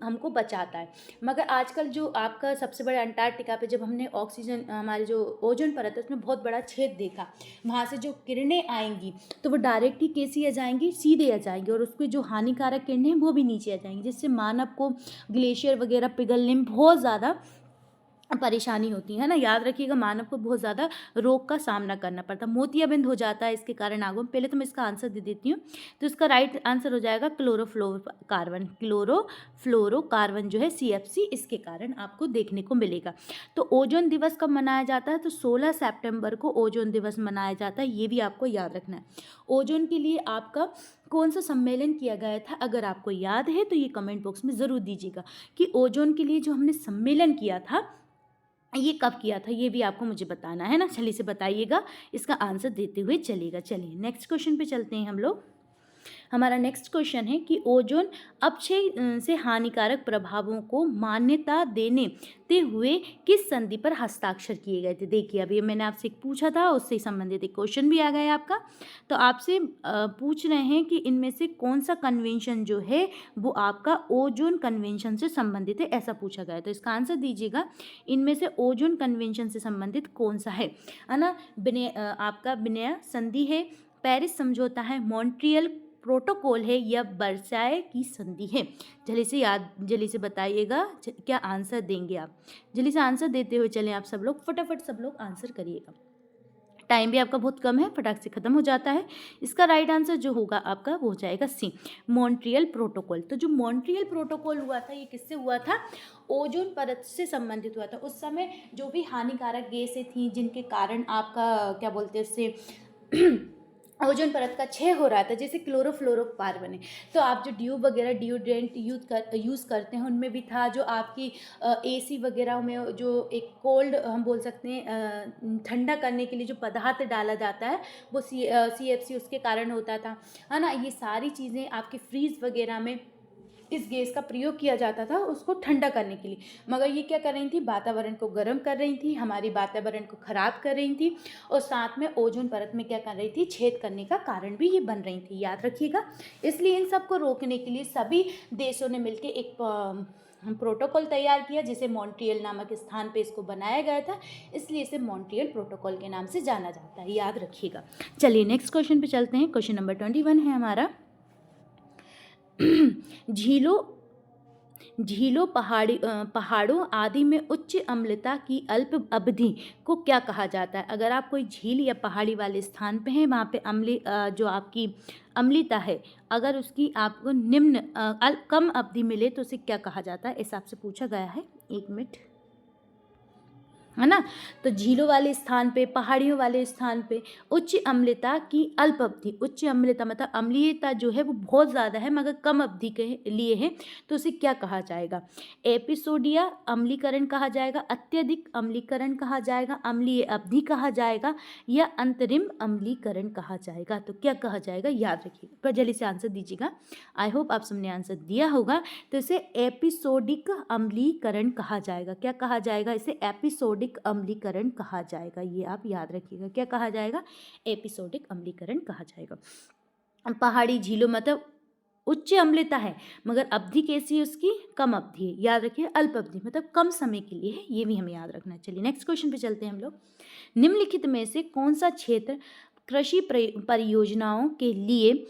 A: हमको बचाता है। मगर आजकल जो आपका सबसे बड़ा अंटार्कटिका पे जब हमने ऑक्सीजन, हमारे जो ओजोन परत है उसमें बहुत बड़ा छेद देखा, वहाँ से जो किरणें आएंगी तो वो डायरेक्ट ही कैसी आ जाएंगी? सीधे आ जाएंगी, और उसके जो हानिकारक किरणें हैं वो भी नीचे आ जाएंगी, जिससे मानव को ग्लेशियर वगैरह पिघलने में बहुत ज़्यादा परेशानी होती है ना। याद रखिएगा, मानव को बहुत ज़्यादा रोग का सामना करना पड़ता है, मोतियाबिंद हो जाता है इसके कारण आगो में। पहले तो मैं इसका आंसर दे देती हूँ। तो इसका राइट आंसर हो जाएगा क्लोरोफ्लोरोकार्बन जो है CFC, इसके कारण आपको देखने को मिलेगा। तो ओजोन दिवस कब मनाया जाता है? तो 16 सितंबर को ओजोन दिवस मनाया जाता है, ये भी आपको याद रखना है। ओजोन के लिए आपका कौन सा सम्मेलन किया गया था? अगर आपको याद है तो ये कमेंट बॉक्स में ज़रूर दीजिएगा कि ओजोन के लिए जो हमने सम्मेलन किया था, ये कब किया था, ये भी आपको मुझे बताना है ना। चलिए से बताइएगा, इसका आंसर देते हुए चलिएगा। चलिए नेक्स्ट क्वेश्चन पे चलते हैं हम लोग। हमारा नेक्स्ट क्वेश्चन है कि ओजोन अपक्षय से हानिकारक प्रभावों को मान्यता देते हुए किस संधि पर हस्ताक्षर किए गए थे? देखिए, अभी मैंने आपसे एक पूछा था, उससे संबंधित एक क्वेश्चन भी आ गया आपका। तो आपसे पूछ रहे हैं कि इनमें से कौन सा कन्वेंशन जो है वो आपका ओजोन कन्वेंशन से संबंधित है, ऐसा पूछा गया। तो इसका आंसर दीजिएगा, इनमें से ओजोन कन्वेंशन से संबंधित कौन सा है ना? आपका विनय संधि है, पेरिस समझौता है, मॉन्ट्रियल प्रोटोकॉल है, या वर्साय की संधि है? जल्दी से बताइएगा, क्या आंसर देंगे आप? जल्दी से आंसर देते हुए चलें आप सब लोग, फटाफट सब लोग आंसर करिएगा। टाइम भी आपका बहुत कम है, फटाक से ख़त्म हो जाता है। इसका राइट आंसर जो होगा आपका वो हो जाएगा सी, मॉन्ट्रियल प्रोटोकॉल। तो जो मॉन्ट्रियल प्रोटोकॉल हुआ था, ये किससे हुआ था? ओजोन परत से संबंधित हुआ था। उस समय जो भी हानिकारक गैसें थी, जिनके कारण आपका क्या बोलते हैं उससे ओजोन परत का क्षय हो रहा था, जैसे क्लोरोफ्लोरोकार्बन है, तो आप जो ट्यूब वगैरह डिओड्रेंट यूज़ करते हैं उनमें भी था, जो आपकी एसी वगैरह में जो एक कोल्ड हम बोल सकते हैं ठंडा करने के लिए जो पदार्थ डाला जाता है वो CFC उसके कारण होता था, है ना। ये सारी चीज़ें आपके फ्रीज वगैरह में इस गैस का प्रयोग किया जाता था उसको ठंडा करने के लिए, मगर ये क्या कर रही थी, वातावरण को गर्म कर रही थी, हमारी वातावरण को ख़राब कर रही थी, और साथ में ओजोन परत में क्या कर रही थी, छेद करने का कारण भी ये बन रही थी, याद रखिएगा। इसलिए इन सब को रोकने के लिए सभी देशों ने मिलकर एक प्रोटोकॉल तैयार किया, जिसे मॉन्ट्रियल नामक स्थान पे इसको बनाया गया था, इसलिए इसे मॉन्ट्रियल प्रोटोकॉल के नाम से जाना जाता है, याद रखिएगा। चलिए नेक्स्ट क्वेश्चन पे चलते हैं। क्वेश्चन नंबर 21 है हमारा। झीलों पहाड़ों आदि में उच्च अम्लता की अल्प अवधि को क्या कहा जाता है? अगर आप कोई झील या पहाड़ी वाले स्थान पे हैं, वहाँ पे जो आपकी अम्लता है, अगर उसकी आपको कम अवधि मिले तो उसे क्या कहा जाता है, ऐसा आपसे पूछा गया है। 1 मिनट, है ना। तो झीलों वाले स्थान पे, पहाड़ियों वाले स्थान पे उच्च अम्लता की अल्प अवधि, उच्च अम्लता मतलब अम्लीयता जो है वो बहुत ज़्यादा है मगर कम अवधि के लिए है, तो उसे क्या कहा जाएगा? एपिसोडिया अम्लीकरण कहा जाएगा, अत्यधिक अम्लीकरण कहा जाएगा, अम्लीय अवधि कहा जाएगा, या अंतरिम अम्लीकरण कहा जाएगा? तो क्या कहा जाएगा, याद रखिएगा, पर जल्दी से आंसर दीजिएगा। आई होप आप सबने आंसर दिया होगा। तो इसे एपिसोडिक अम्लीकरण कहा जाएगा। क्या कहा जाएगा? इसे एपिसोडिक अम्लीकरण कहा जाएगा, ये आप याद रखिएगा। क्या कहा जाएगा? एपिसोडिक अम्लीकरण कहा जाएगा। पहाड़ी झीलों मतलब उच्च अम्लता है मगर अवधि कैसी है उसकी? कम अवधि है, याद रखिए। अल्प अवधि मतलब कम समय के लिए है, ये भी हमें याद रखना है। चलिए नेक्स्ट क्वेश्चन पे चलते हैं हम लोग। निम्नलिखित में से कौन सा क्षेत्र कृषि परियोजनाओं के लिए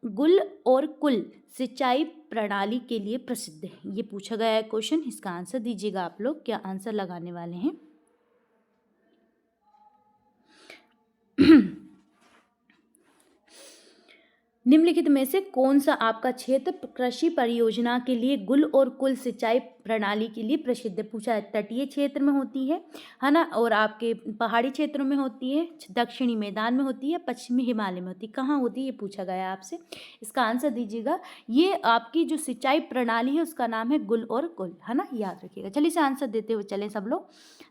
A: गुल और कुल सिंचाई प्रणाली के लिए प्रसिद्ध है? ये पूछा गया है क्वेश्चन, इसका आंसर दीजिएगा आप लोग। क्या आंसर लगाने वाले हैं? निम्नलिखित में से कौन सा आपका क्षेत्र कृषि परियोजना के लिए गुल और कुल सिंचाई प्रणाली के लिए प्रसिद्ध है? पूछा है। तटीय क्षेत्र में होती है ना, और आपके पहाड़ी क्षेत्रों में होती है, दक्षिणी मैदान में होती है, पश्चिमी हिमालय में होती है। कहाँ होती है ये पूछा गया है आपसे, इसका आंसर दीजिएगा। ये आपकी जो सिंचाई प्रणाली है उसका नाम है गुल और कुल, है ना, याद रखिएगा। चलिए इसे आंसर देते हुए चलें सब लोग।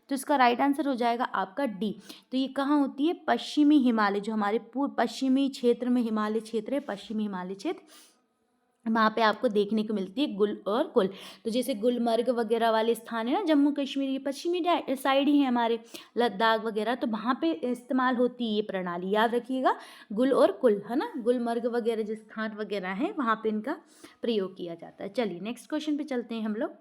A: तो इसका राइट आंसर हो जाएगा आपका डी। तो ये कहाँ होती है? पश्चिमी हिमालय, जो हमारे पूर्व पश्चिमी क्षेत्र में हिमालय क्षेत्र है, पश्चिमी हिमालय क्षेत्र, वहाँ पे आपको देखने को मिलती है गुल और कुल। तो जैसे गुलमर्ग वगैरह वाले स्थान है ना, जम्मू कश्मीर की पश्चिमी साइड ही है हमारे, लद्दाख वगैरह, तो वहाँ पे इस्तेमाल होती है ये प्रणाली, याद रखिएगा। गुल और कुल, है ना, गुलमर्ग वगैरह जो स्थान वगैरह है वहाँ पे इनका प्रयोग किया जाता है। चलिए नेक्स्ट क्वेश्चन पे चलते हैं हम लोग।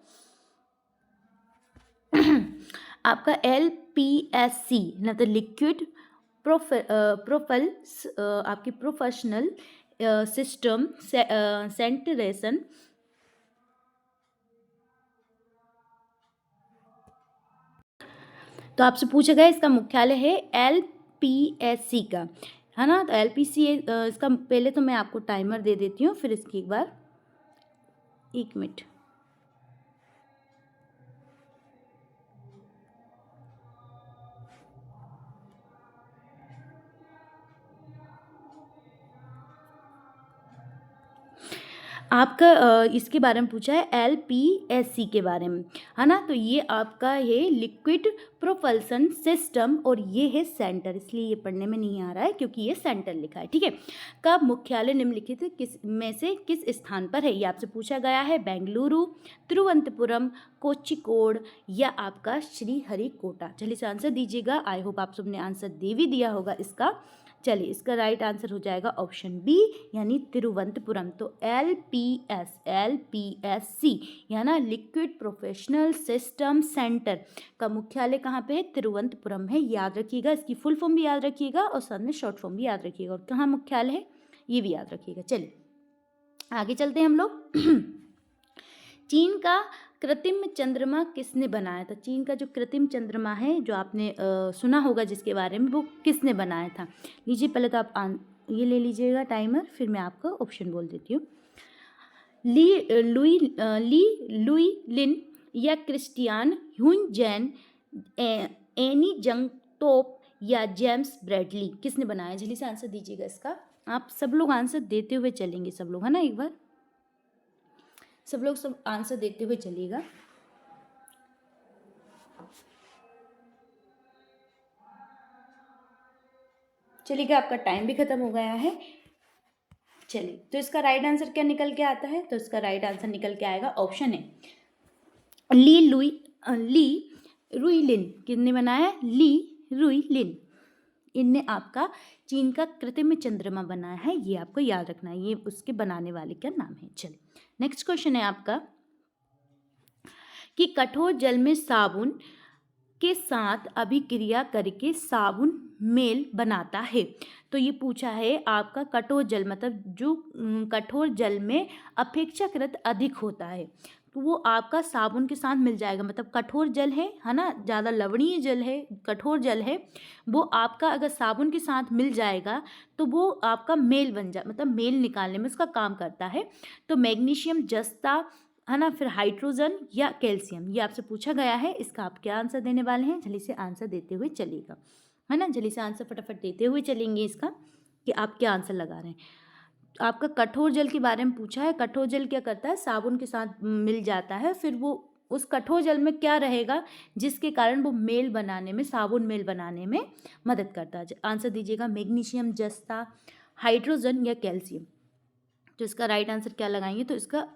A: आपका LPSC मतलब लिक्विड प्रोफल्स आपकी प्रोफेशनल सिस्टम सेंटरेशन तो आपसे पूछा गया, इसका मुख्यालय है LPSC का, है ना। तो LPC इसका पहले तो मैं आपको टाइमर दे देती हूँ, फिर इसकी एक बार 1 मिनट। आपका इसके बारे में पूछा है LPSC के बारे में, है ना। तो ये आपका है लिक्विड प्रोपल्सन सिस्टम और ये है सेंटर, इसलिए ये पढ़ने में नहीं आ रहा है क्योंकि ये सेंटर लिखा है, ठीक है। का मुख्यालय निम्नलिखित किस में से किस स्थान पर है? ये आपसे पूछा गया है। बेंगलुरु, तिरुवनंतपुरम, कोझिकोड या आपका श्रीहरिकोटा? चलिए इसे आंसर दीजिएगा। आई होप आप सबने आंसर दे भी दिया होगा इसका। चलिए इसका राइट आंसर हो जाएगा ऑप्शन बी, यानी तिरुवनंतपुरम। तो LPSC या ना लिक्विड प्रोफेशनल सिस्टम सेंटर का मुख्यालय कहाँ पे है? तिरुवनंतपुरम है, याद रखिएगा। इसकी फुल फॉर्म भी याद रखिएगा और साथ में शॉर्ट फॉर्म भी याद रखिएगा, और कहाँ मुख्यालय है ये भी याद रखिएगा। चलिए आगे चलते हैं हम लोग। चीन का कृत्रिम चंद्रमा किसने बनाया था? चीन का जो कृत्रिम चंद्रमा है, जो आपने सुना होगा जिसके बारे में, वो किसने बनाया था? लीजिए पहले तो आप ये ले लीजिएगा टाइमर, फिर मैं आपको ऑप्शन बोल देती हूँ। लुई लिन या क्रिस्टियान ह्यूनजैन, एनी जंगटोप या जेम्स ब्रैडली? किसने बनाया? जल्दी से आंसर दीजिएगा इसका। आप सब लोग आंसर देते हुए चलेंगे, सब लोग, है ना, एक बार सब लोग सब आंसर देते हुए चलिएगा। चलिएगा, आपका टाइम भी खत्म हो गया है। चलिए, तो इसका राइट आंसर क्या निकल के आता है? तो इसका राइट आंसर निकल के आएगा ऑप्शन है ली रुई लिन। किसने बनाया है? ली रुई लिन। इनने आपका चीन का कृत्रिम चंद्रमा बनाया है, ये आपको याद रखना है, ये उसके बनाने वाले का नाम है। चलिए, नेक्स्ट क्वेश्चन है आपका कि कठोर जल में साबुन के साथ अभिक्रिया करके साबुन मेल बनाता है। तो ये पूछा है आपका कठोर जल, मतलब जो कठोर जल में अपेक्षाकृत अधिक होता है, तो वो आपका साबुन के साथ मिल जाएगा। मतलब कठोर जल है ना, ज़्यादा लवणीय जल है, कठोर जल है, वो आपका अगर साबुन के साथ मिल जाएगा तो वो आपका मेल बन जाए, मतलब मेल निकालने में उसका काम करता है। तो मैग्नीशियम, जस्ता, है ना, फिर हाइड्रोजन या कैल्शियम, ये आपसे पूछा गया है। इसका आप क्या आंसर देने वाले हैं? जल्दी से आंसर देते हुए चलिएगा, है ना, जल्दी से आंसर फटाफट देते हुए चलेंगे इसका कि आप क्या आंसर लगा रहे हैं। आपका कठोर जल के बारे में पूछा है। कठोर जल क्या करता है? साबुन के साथ मिल जाता है, फिर वो उस कठोर जल में क्या रहेगा जिसके कारण वो मेल बनाने में, साबुन मेल बनाने में मदद करता है। आंसर दीजिएगा, मैग्नीशियम, जस्ता, हाइड्रोजन या कैल्शियम। तो इसका राइट आंसर क्या लगाएंगे? तो इसका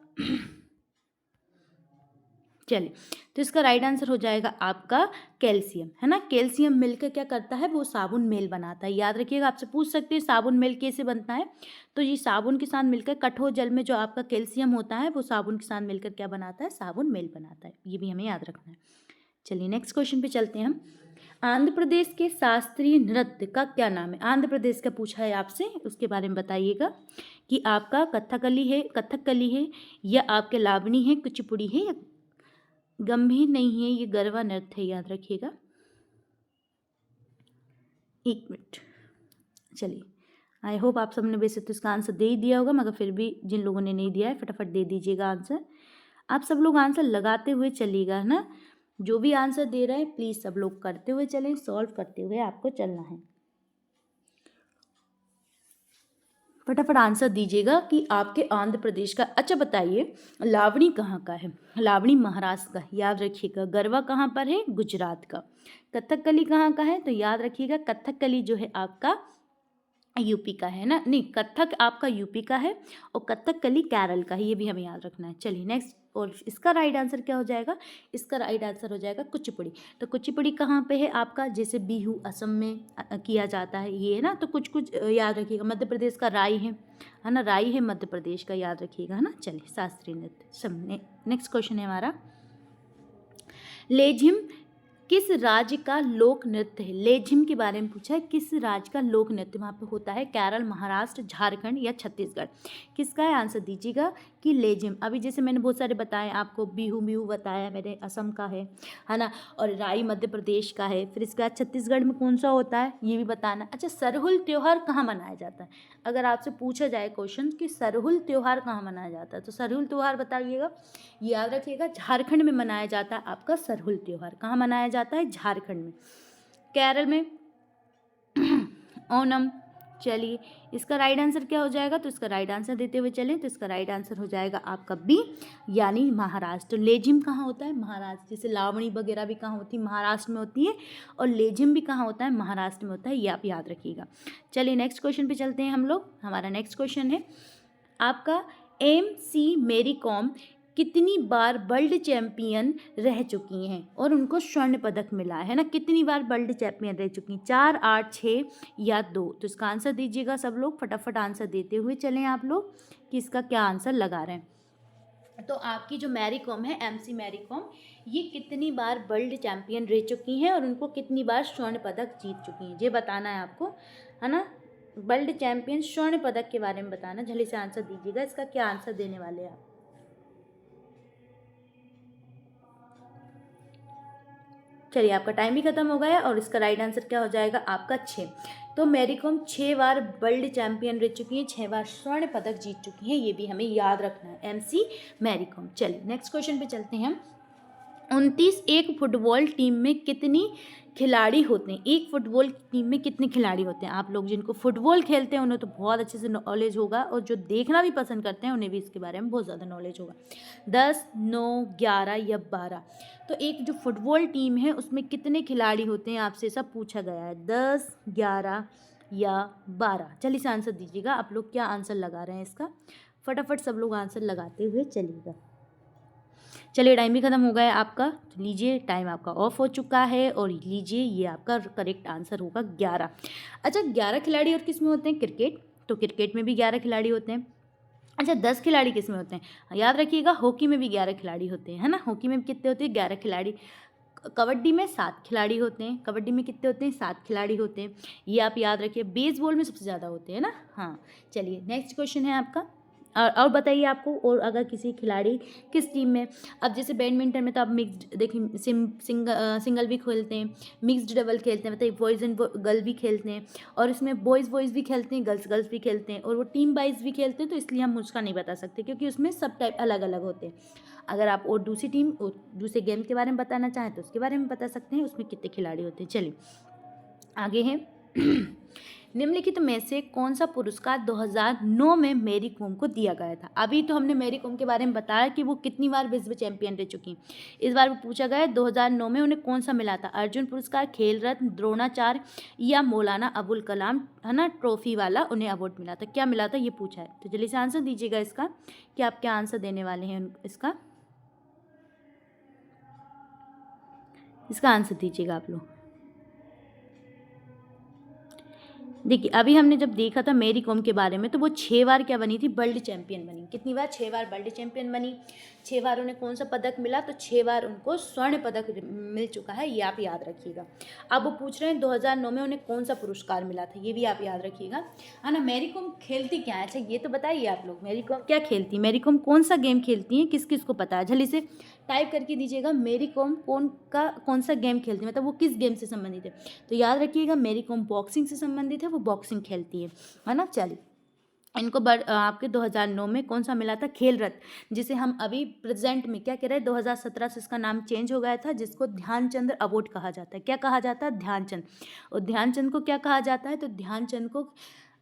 A: चलिए, तो इसका राइट आंसर हो जाएगा आपका कैल्शियम, है ना। कैल्शियम मिलकर क्या करता है? वो साबुन मेल बनाता है। याद रखिएगा, आपसे पूछ सकते हैं साबुन मेल कैसे बनता है। तो ये साबुन के साथ मिलकर, कठोर जल में जो आपका कैल्शियम होता है वो साबुन के साथ मिलकर क्या बनाता है? साबुन मेल बनाता है। ये भी हमें याद रखना है। चलिए, नेक्स्ट क्वेश्चन पे चलते हैं हम। आंध्र प्रदेश के शास्त्रीय नृत्य का क्या नाम है? आंध्र प्रदेश का पूछा है आपसे, उसके बारे में बताइएगा कि आपका कथकली है या आपके लावणी है, कुचिपुड़ी है या गंभीर नहीं है, ये गरबा नृत्य है। याद रखिएगा, एक मिनट। चलिए, आई होप आप सबने वैसे तो इसका आंसर दे ही दिया होगा, मगर फिर भी जिन लोगों ने नहीं दिया है फटाफट दे दीजिएगा आंसर। आप सब लोग आंसर लगाते हुए चलिएगा, है ना। जो भी आंसर दे रहे हैं प्लीज़ सब लोग करते हुए चलें, सॉल्व करते हुए आपको चलना है। फटाफट आंसर दीजिएगा कि आपके आंध्र प्रदेश का। अच्छा बताइए, लावणी कहाँ का है? लावणी महाराष्ट्र का। याद रखिएगा, गरबा कहाँ पर है? गुजरात का। कथकली कहाँ का है? तो याद रखिएगा, कथकली जो है आपका यूपी का है ना, नहीं, कथक आपका यूपी का है और कथकली केरल का है, ये भी हमें याद रखना है। चलिए नेक्स्ट, और इसका राइट आंसर क्या हो जाएगा? इसका राइट आंसर हो जाएगा कुचिपुड़ी। तो कुचिपुड़ी कहाँ पे है आपका? जैसे बिहू असम में किया जाता है, ये है ना। तो कुछ कुछ याद रखिएगा, मध्य प्रदेश का राई है ना, राई है मध्य प्रदेश का, याद रखिएगा, है ना। चलिए, शास्त्रीय नृत्य सब। नेक्स्ट क्वेश्चन है हमारा, लेझिम किस राज्य का लोक नृत्य है? लेझिम के बारे में पूछा है, किस राज्य का लोक नृत्य वहाँ पे होता है? केरल, महाराष्ट्र, झारखंड या छत्तीसगढ़? किसका है? आंसर दीजिएगा कि लेझिम। अभी जैसे मैंने बहुत सारे बताए आपको, बिहू बिहू बताया मेरे, असम का है ना, और राई मध्य प्रदेश का है। फिर इसके बाद छत्तीसगढ़ में कौन सा होता है ये भी बताना। अच्छा, सरहुल त्यौहार कहाँ मनाया जाता है? अगर आपसे पूछा जाए क्वेश्चन कि सरहुल त्यौहार कहाँ मनाया जाता है, तो सरहुल त्यौहार बताइएगा। याद रखिएगा, झारखंड में मनाया जाता है आपका सरहुल त्यौहार। कहाँ मनाया जाता है? झारखंड में। केरल में ओनम। चलिए, इसका राइट आंसर क्या हो जाएगा? तो इसका राइट आंसर देते हुए चलें, तो इसका राइट आंसर हो जाएगा आपका बी, यानी महाराष्ट्र। लेजिम कहाँ होता है? महाराष्ट्र। जैसे लावणी वगैरह भी कहाँ होती है? महाराष्ट्र में होती है, और लेजिम भी कहाँ होता है? महाराष्ट्र में होता है, ये आप याद रखिएगा। चलिए नेक्स्ट क्वेश्चन पे चलते हैं हम लोग। हमारा नेक्स्ट क्वेश्चन है आपका, MC मैरी कॉम कितनी बार वर्ल्ड चैम्पियन रह चुकी हैं और उनको स्वर्ण पदक मिला है ना? कितनी बार वर्ल्ड चैम्पियन रह चुकी हैं? 4, 8, 6 या 2? तो इसका आंसर दीजिएगा सब लोग, फटाफट आंसर देते हुए चलें आप लोग कि इसका क्या आंसर लगा रहे हैं। तो आपकी जो मैरी कॉम है, MC मैरी कॉम, ये कितनी बार वर्ल्ड चैम्पियन रह चुकी हैं और उनको कितनी बार स्वर्ण पदक जीत चुकी हैं, ये बताना है आपको, है ना। वर्ल्ड चैम्पियन स्वर्ण पदक के बारे में बताना। जल्दी से आंसर दीजिएगा, इसका क्या आंसर देने वाले हैं आप। चलिए, आपका टाइम भी खत्म हो गया और इसका राइट आंसर क्या हो जाएगा आपका 6। तो मैरी कॉम 6 बार वर्ल्ड चैम्पियन रह चुकी हैं, 6 बार स्वर्ण पदक जीत चुकी हैं, ये भी हमें याद रखना है, MC मैरी कॉम। चलिए नेक्स्ट क्वेश्चन पे चलते हैं हम। 29 एक फुटबॉल टीम में कितनी खिलाड़ी होते हैं, एक फुटबॉल टीम में कितने खिलाड़ी होते हैं? आप लोग जिनको फुटबॉल खेलते हैं उन्हें तो बहुत अच्छे से नॉलेज होगा, और जो देखना भी पसंद करते हैं उन्हें भी इसके बारे में बहुत ज़्यादा नॉलेज होगा। 10, 9, 11 या 12? तो एक जो फुटबॉल टीम है उसमें कितने खिलाड़ी होते हैं, आपसे सब पूछा गया है। 10, 11 या 12? जल्दी से आंसर दीजिएगा। आप लोग क्या आंसर लगा रहे हैं इसका? फटाफट सब लोग आंसर लगाते हुए चलिएगा। चलिए, टाइम भी ख़त्म हो गया है आपका, तो लीजिए टाइम आपका ऑफ हो चुका है, और लीजिए ये आपका करेक्ट आंसर होगा 11। अच्छा, 11 खिलाड़ी और किस में होते हैं? क्रिकेट, तो क्रिकेट में भी 11 खिलाड़ी होते हैं। अच्छा, 10 खिलाड़ी किस में होते हैं? याद रखिएगा, हॉकी में भी 11 खिलाड़ी होते हैं, है ना। हॉकी में भी कितने होते हैं? 11 खिलाड़ी। कबड्डी में 7 खिलाड़ी होते हैं। कबड्डी में कितने होते हैं? 7 खिलाड़ी होते हैं, ये आप याद रखिए। बेसबॉल में सबसे ज़्यादा होते हैं ना। हाँ, चलिए नेक्स्ट क्वेश्चन है आपका। और बताइए आपको, और अगर किसी खिलाड़ी किस टीम में, अब जैसे बैडमिंटन में तो आप मिक्स्ड देखिए, सिंगल भी खेलते हैं, मिक्स्ड डबल खेलते हैं, मतलब बॉयज़ एंड गर्ल भी खेलते हैं, और इसमें बॉयज़ भी खेलते हैं, गर्ल्स भी खेलते हैं, और वो टीम वाइज भी खेलते हैं, तो इसलिए हम उसका नहीं बता सकते क्योंकि उसमें सब टाइप अलग अलग होते हैं। अगर आप और दूसरी टीम और दूसरे गेम के बारे में बताना चाहें तो उसके बारे में बता सकते हैं, उसमें कितने खिलाड़ी होते हैं। चलिए आगे हैं। निम्नलिखित में से कौन सा पुरस्कार 2009 में मैरी कॉम को दिया गया था? अभी तो हमने मैरी कॉम के बारे में बताया कि वो कितनी बार विश्व चैंपियन रह चुकी हैं। इस बार वो पूछा गया है 2009 में उन्हें कौन सा मिला था? अर्जुन पुरस्कार, खेल रत्न, द्रोणाचार्य या मौलाना अबुल कलाम, है ना, ट्रॉफी वाला उन्हें अवार्ड मिला था। क्या मिला था ये पूछा है, तो जल्दी से आंसर दीजिएगा इसका कि आप क्या आंसर देने वाले हैं इसका। इसका आंसर दीजिएगा आप लोग। देखिए, अभी हमने जब देखा था मैरी कॉम के बारे में, तो वो 6 बार क्या बनी थी? वर्ल्ड चैंपियन बनी। कितनी बार? 6 बार वर्ल्ड चैंपियन बनी। 6 बार उन्हें कौन सा पदक मिला? तो 6 बार उनको स्वर्ण पदक मिल चुका है, ये आप याद रखिएगा। अब वो पूछ रहे हैं 2009 में उन्हें कौन सा पुरस्कार मिला था, ये भी आप याद रखिएगा, है ना। मैरी कॉम खेलती क्या है? अच्छा, ये तो बताइए आप लोग, मैरी कॉम क्या खेलती है? मैरी कॉम कौन सा गेम खेलती है? किस किस को पता है? जल्दी से टाइप करके दीजिएगा, मैरी कॉम कौन सा गेम खेलती है, मतलब वो किस गेम से संबंधित है। तो याद रखिएगा, मैरी कॉम बॉक्सिंग से संबंधित है, वो बॉक्सिंग खेलती है ना। चलिए, इनको आपके 2009 में कौन सा मिला था? खेल रत्न, जिसे हम अभी प्रेजेंट में क्या कह रहे हैं, 2017 से इसका नाम चेंज हो गया था, जिसको ध्यानचंद अवार्ड कहा जाता है। क्या कहा जाता है? ध्यानचंद। और ध्यानचंद को क्या कहा जाता है? तो ध्यानचंद को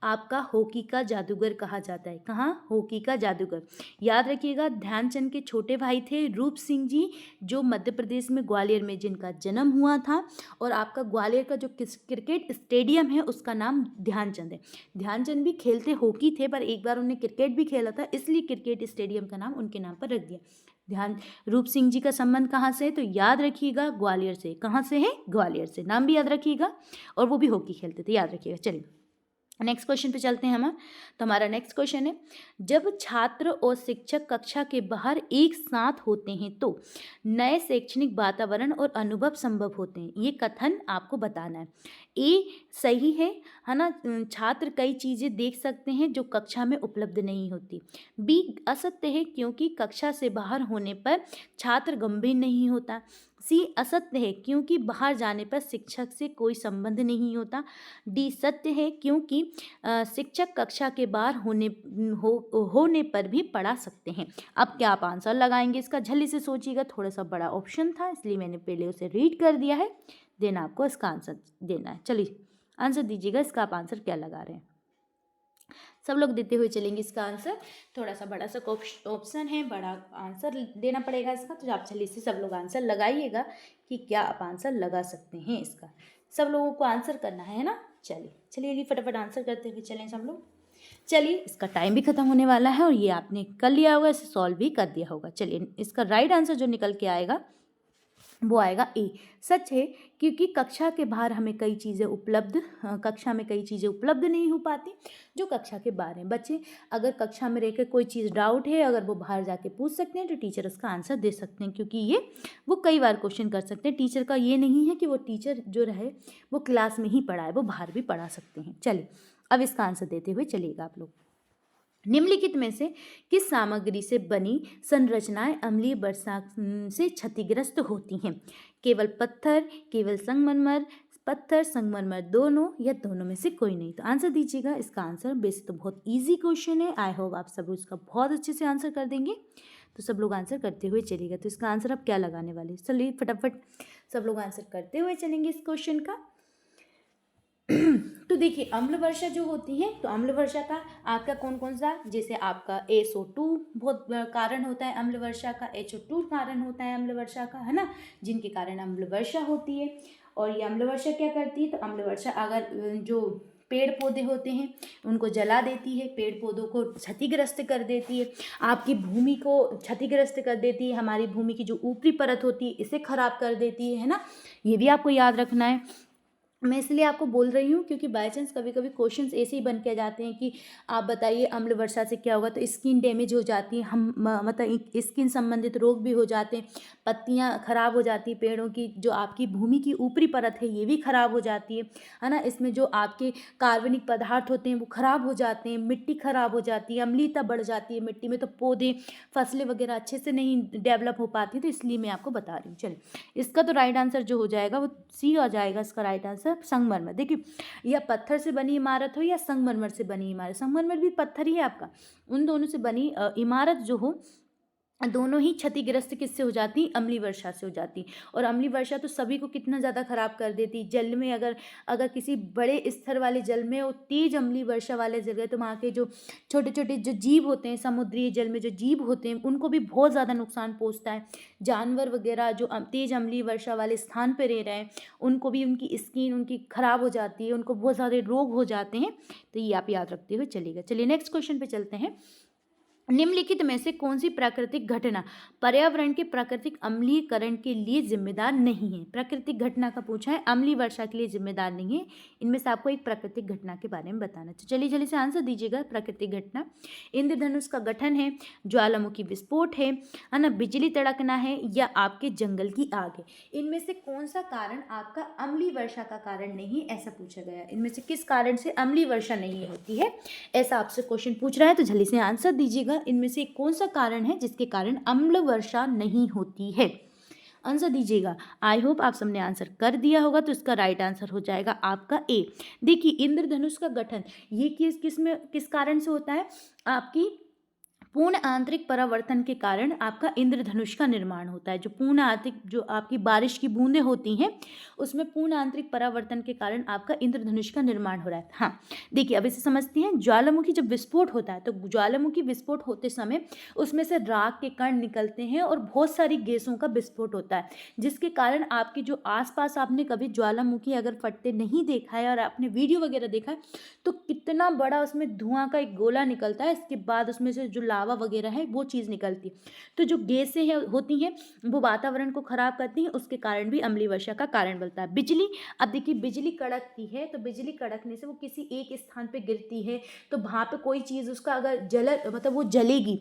A: आपका हॉकी का जादूगर कहा जाता है। कहाँ? हॉकी का जादूगर। याद रखिएगा, ध्यानचंद के छोटे भाई थे रूप सिंह जी, जो मध्य प्रदेश में ग्वालियर में जिनका जन्म हुआ था, और आपका ग्वालियर का जो क्रिकेट स्टेडियम है उसका नाम ध्यानचंद है। ध्यानचंद भी खेलते हॉकी थे, पर एक बार उन्होंने क्रिकेट भी खेला था, इसलिए क्रिकेट स्टेडियम का नाम उनके नाम पर रख दिया। ध्यान रूप सिंह जी का संबंध कहाँ से है? तो याद रखिएगा, ग्वालियर से। कहाँ से है? ग्वालियर से। नाम भी याद रखिएगा, और वो भी हॉकी खेलते थे, याद रखिएगा। चलिए नेक्स्ट क्वेश्चन पे चलते हैं हम। तो हमारा नेक्स्ट क्वेश्चन है, जब छात्र और शिक्षक कक्षा के बाहर एक साथ होते हैं तो नए शैक्षणिक वातावरण और अनुभव संभव होते हैं। ये कथन आपको बताना है। ए सही है ना, छात्र कई चीज़ें देख सकते हैं जो कक्षा में उपलब्ध नहीं होती। बी असत्य है, क्योंकि कक्षा से बाहर होने पर छात्र गंभीर नहीं होता। सी असत्य है, क्योंकि बाहर जाने पर शिक्षक से कोई संबंध नहीं होता। डी सत्य है, क्योंकि शिक्षक कक्षा के बाहर होने पर भी पढ़ा सकते हैं। अब क्या आप आंसर लगाएंगे इसका? जल्दी से सोचिएगा, थोड़ा सा बड़ा ऑप्शन था इसलिए मैंने पहले उसे रीड कर दिया है, देन आपको इसका आंसर देना है। चलिए आंसर दीजिएगा, इसका आप आंसर क्या लगा रहे हैं? सब लोग देते हुए चलेंगे इसका आंसर। थोड़ा सा बड़ा सा ऑप्शन है, बड़ा आंसर देना पड़ेगा इसका, तो आप चलिए इसे सब लोग आंसर लगाइएगा कि क्या आप आंसर लगा सकते हैं इसका। सब लोगों को आंसर करना है ना। चलिए फटाफट आंसर करते हुए चलें सब लोग। चलिए, इसका टाइम भी खत्म होने वाला है, और ये आपने कर लिया होगा, इसे सॉल्व भी कर दिया होगा। चलिए, इसका राइट आंसर जो निकल के आएगा वो आएगा ए। सच है, क्योंकि कक्षा के बाहर हमें कई चीज़ें कक्षा में कई चीज़ें उपलब्ध नहीं हो पाती जो कक्षा के बाहर हैं। बच्चे अगर कक्षा में रहकर कोई चीज़ डाउट है, अगर वो बाहर जाके पूछ सकते हैं तो टीचर उसका आंसर दे सकते हैं, क्योंकि ये वो कई बार क्वेश्चन कर सकते हैं। टीचर का ये नहीं है कि वो टीचर जो रहे वो क्लास में ही पढ़ाए, वो बाहर भी पढ़ा सकते हैं। चलिए, अब इसका आंसर देते हुए चलिएगा आप लोग। निम्नलिखित में से किस सामग्री से बनी संरचनाएं अम्लीय वर्षा से क्षतिग्रस्त होती हैं? केवल पत्थर, केवल संगमरमर, पत्थर संगमरमर दोनों, या दोनों में से कोई नहीं? तो आंसर दीजिएगा इसका आंसर। वैसे तो बहुत इजी क्वेश्चन है, आई होप आप सब इसका बहुत अच्छे से आंसर कर देंगे। तो सब लोग आंसर करते हुए चलिएगा। तो इसका आंसर आप क्या लगाने वाले? चलिए फटाफट सब लोग आंसर करते हुए चलेंगे इस क्वेश्चन का। तो देखिए अम्ल वर्षा जो होती है, तो अम्ल वर्षा का आपका कौन कौन सा, जैसे आपका SO2 बहुत कारण होता है अम्ल वर्षा का, HO2 कारण होता है अम्ल वर्षा का, है ना, जिनके कारण अम्ल वर्षा होती है। और ये अम्ल वर्षा क्या करती है, तो अम्ल वर्षा अगर जो पेड़ पौधे होते हैं उनको जला देती है, पेड़ पौधों को क्षतिग्रस्त कर देती है, आपकी भूमि को क्षतिग्रस्त कर देती है, हमारी भूमि की जो ऊपरी परत होती है इसे खराब कर देती है ना, ये भी आपको याद रखना है। मैं इसलिए आपको बोल रही हूँ क्योंकि बाय चांस कभी कभी क्वेश्चंस ऐसे ही बन के आ जाते हैं कि आप बताइए अम्ल वर्षा से क्या होगा, तो स्किन डैमेज हो जाती है, हम मतलब स्किन संबंधित रोग भी हो जाते हैं, पत्तियाँ खराब हो जाती है पेड़ों की, जो आपकी भूमि की ऊपरी परत है ये भी खराब हो जाती है ना, इसमें जो आपके कार्बनिक पदार्थ होते हैं वो खराब हो जाते हैं, मिट्टी खराब हो जाती है, अम्लीयता बढ़ जाती है मिट्टी में, तो पौधे फसलें वगैरह अच्छे से नहीं डेवलप हो पाती, तो इसलिए मैं आपको बता रही हूँ। चलिए इसका तो राइट आंसर जो हो जाएगा वो सी आ जाएगा, इसका राइट आंसर संगमरमर। देखिए या पत्थर से बनी इमारत हो या संगमरमर से बनी इमारत, संगमरमर भी पत्थर ही है आपका, उन दोनों से बनी इमारत जो हो दोनों ही क्षतिग्रस्त किससे हो जाती, अम्लीय वर्षा से हो जाती। और अम्लीय वर्षा तो सभी को कितना ज़्यादा खराब कर देती, जल में अगर अगर किसी बड़े स्तर वाले जल में और तेज अम्लीय वर्षा वाले जगह, तो वहाँ के जो छोटे छोटे जो जीव होते हैं समुद्री जल में जो जीव होते हैं उनको भी बहुत ज़्यादा नुकसान पहुँचता है, जानवर वगैरह जो तेज अम्लीय वर्षा वाले स्थान पर रह रहे हैं उनको भी उनकी स्किन उनकी खराब हो जाती है, उनको बहुत ज़्यादा रोग हो जाते हैं, तो ये आप याद रखते हुए चलिएगा। चलिए नेक्स्ट क्वेश्चन पे चलते हैं। निम्नलिखित में से कौन सी प्राकृतिक घटना पर्यावरण के प्राकृतिक अम्लीकरण के लिए जिम्मेदार नहीं है, प्राकृतिक घटना का पूछा है, अम्लीय वर्षा के लिए जिम्मेदार नहीं है, इनमें से आपको एक प्राकृतिक घटना के बारे में बताना। तो चलिए जल्दी से आंसर दीजिएगा। प्राकृतिक घटना इंद्रधनुष का गठन है, ज्वालामुखी विस्फोट है ना, बिजली तड़कना है, या आपके जंगल की आग है, इनमें से कौन सा कारण आपका अम्लीय वर्षा का कारण नहीं, ऐसा पूछा गया। इनमें से किस कारण से अम्लीय वर्षा नहीं होती है, ऐसा आपसे क्वेश्चन पूछ रहा है, तो जल्दी से आंसर दीजिएगा। इनमें से कौन सा कारण है जिसके कारण अम्ल वर्षा नहीं होती है, आंसर दीजिएगा। आई होप आप सबने आंसर कर दिया होगा, तो इसका राइट आंसर हो जाएगा आपका ए। देखिए इंद्रधनुष का गठन ये किस कारण से होता है, आपकी पूर्ण आंतरिक परावर्तन के कारण आपका इंद्रधनुष का निर्माण होता है। जो पूर्ण आंतरिक जो आपकी बारिश की बूंदें होती हैं उसमें पूर्ण आंतरिक परावर्तन के कारण आपका इंद्रधनुष का निर्माण हो रहा है। हाँ देखिए अब इसे समझते हैं। ज्वालामुखी जब विस्फोट होता है तो ज्वालामुखी विस्फोट होते समय उसमें से राख के कण निकलते हैं और बहुत सारी गैसों का विस्फोट होता है, जिसके कारण आपके जो आसपास आपने कभी ज्वालामुखी अगर फटते नहीं देखा है और आपने वीडियो वगैरह देखा है तो कितना बड़ा उसमें धुआं का एक गोला निकलता है, इसके बाद उसमें से जो लावा वगैरह है वो चीज़ निकलती है। तो जो गैसें हैं होती हैं वो वातावरण को खराब करती हैं, उसके कारण भी अम्लीय वर्षा का कारण बनता है। बिजली, अब देखिए बिजली कड़कती है तो बिजली कड़कने से वो किसी एक स्थान पे गिरती है तो वहाँ पे कोई चीज़ उसका अगर मतलब वो जलेगी,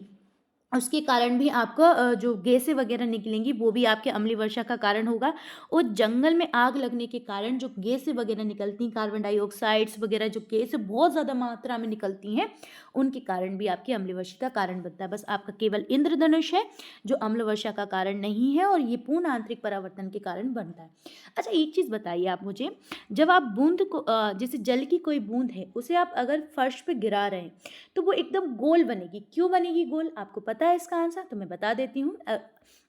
A: उसके कारण भी आपका जो गैसें वगैरह निकलेंगी वो भी आपके अम्लीय वर्षा का कारण होगा। और जंगल में आग लगने के कारण जो गैसें वगैरह निकलती हैं, कार्बन डाइऑक्साइड्स वगैरह जो गैसें बहुत ज़्यादा मात्रा में निकलती हैं, उनके कारण भी आपकी अम्लीय वर्षा का कारण बनता है। बस आपका केवल इंद्रधनुष है जो अम्ल वर्षा का कारण नहीं है, और ये पूर्ण आंतरिक परावर्तन के कारण बनता है। अच्छा एक चीज़ बताइए आप मुझे, जब आप बूंद को जैसे जल की कोई बूंद है उसे आप अगर फर्श पे गिरा रहे हैं तो वो एकदम गोल बनेगी, क्यों बनेगी गोल, आपको पता है इसका आंसर? तो मैं बता देती हूँ।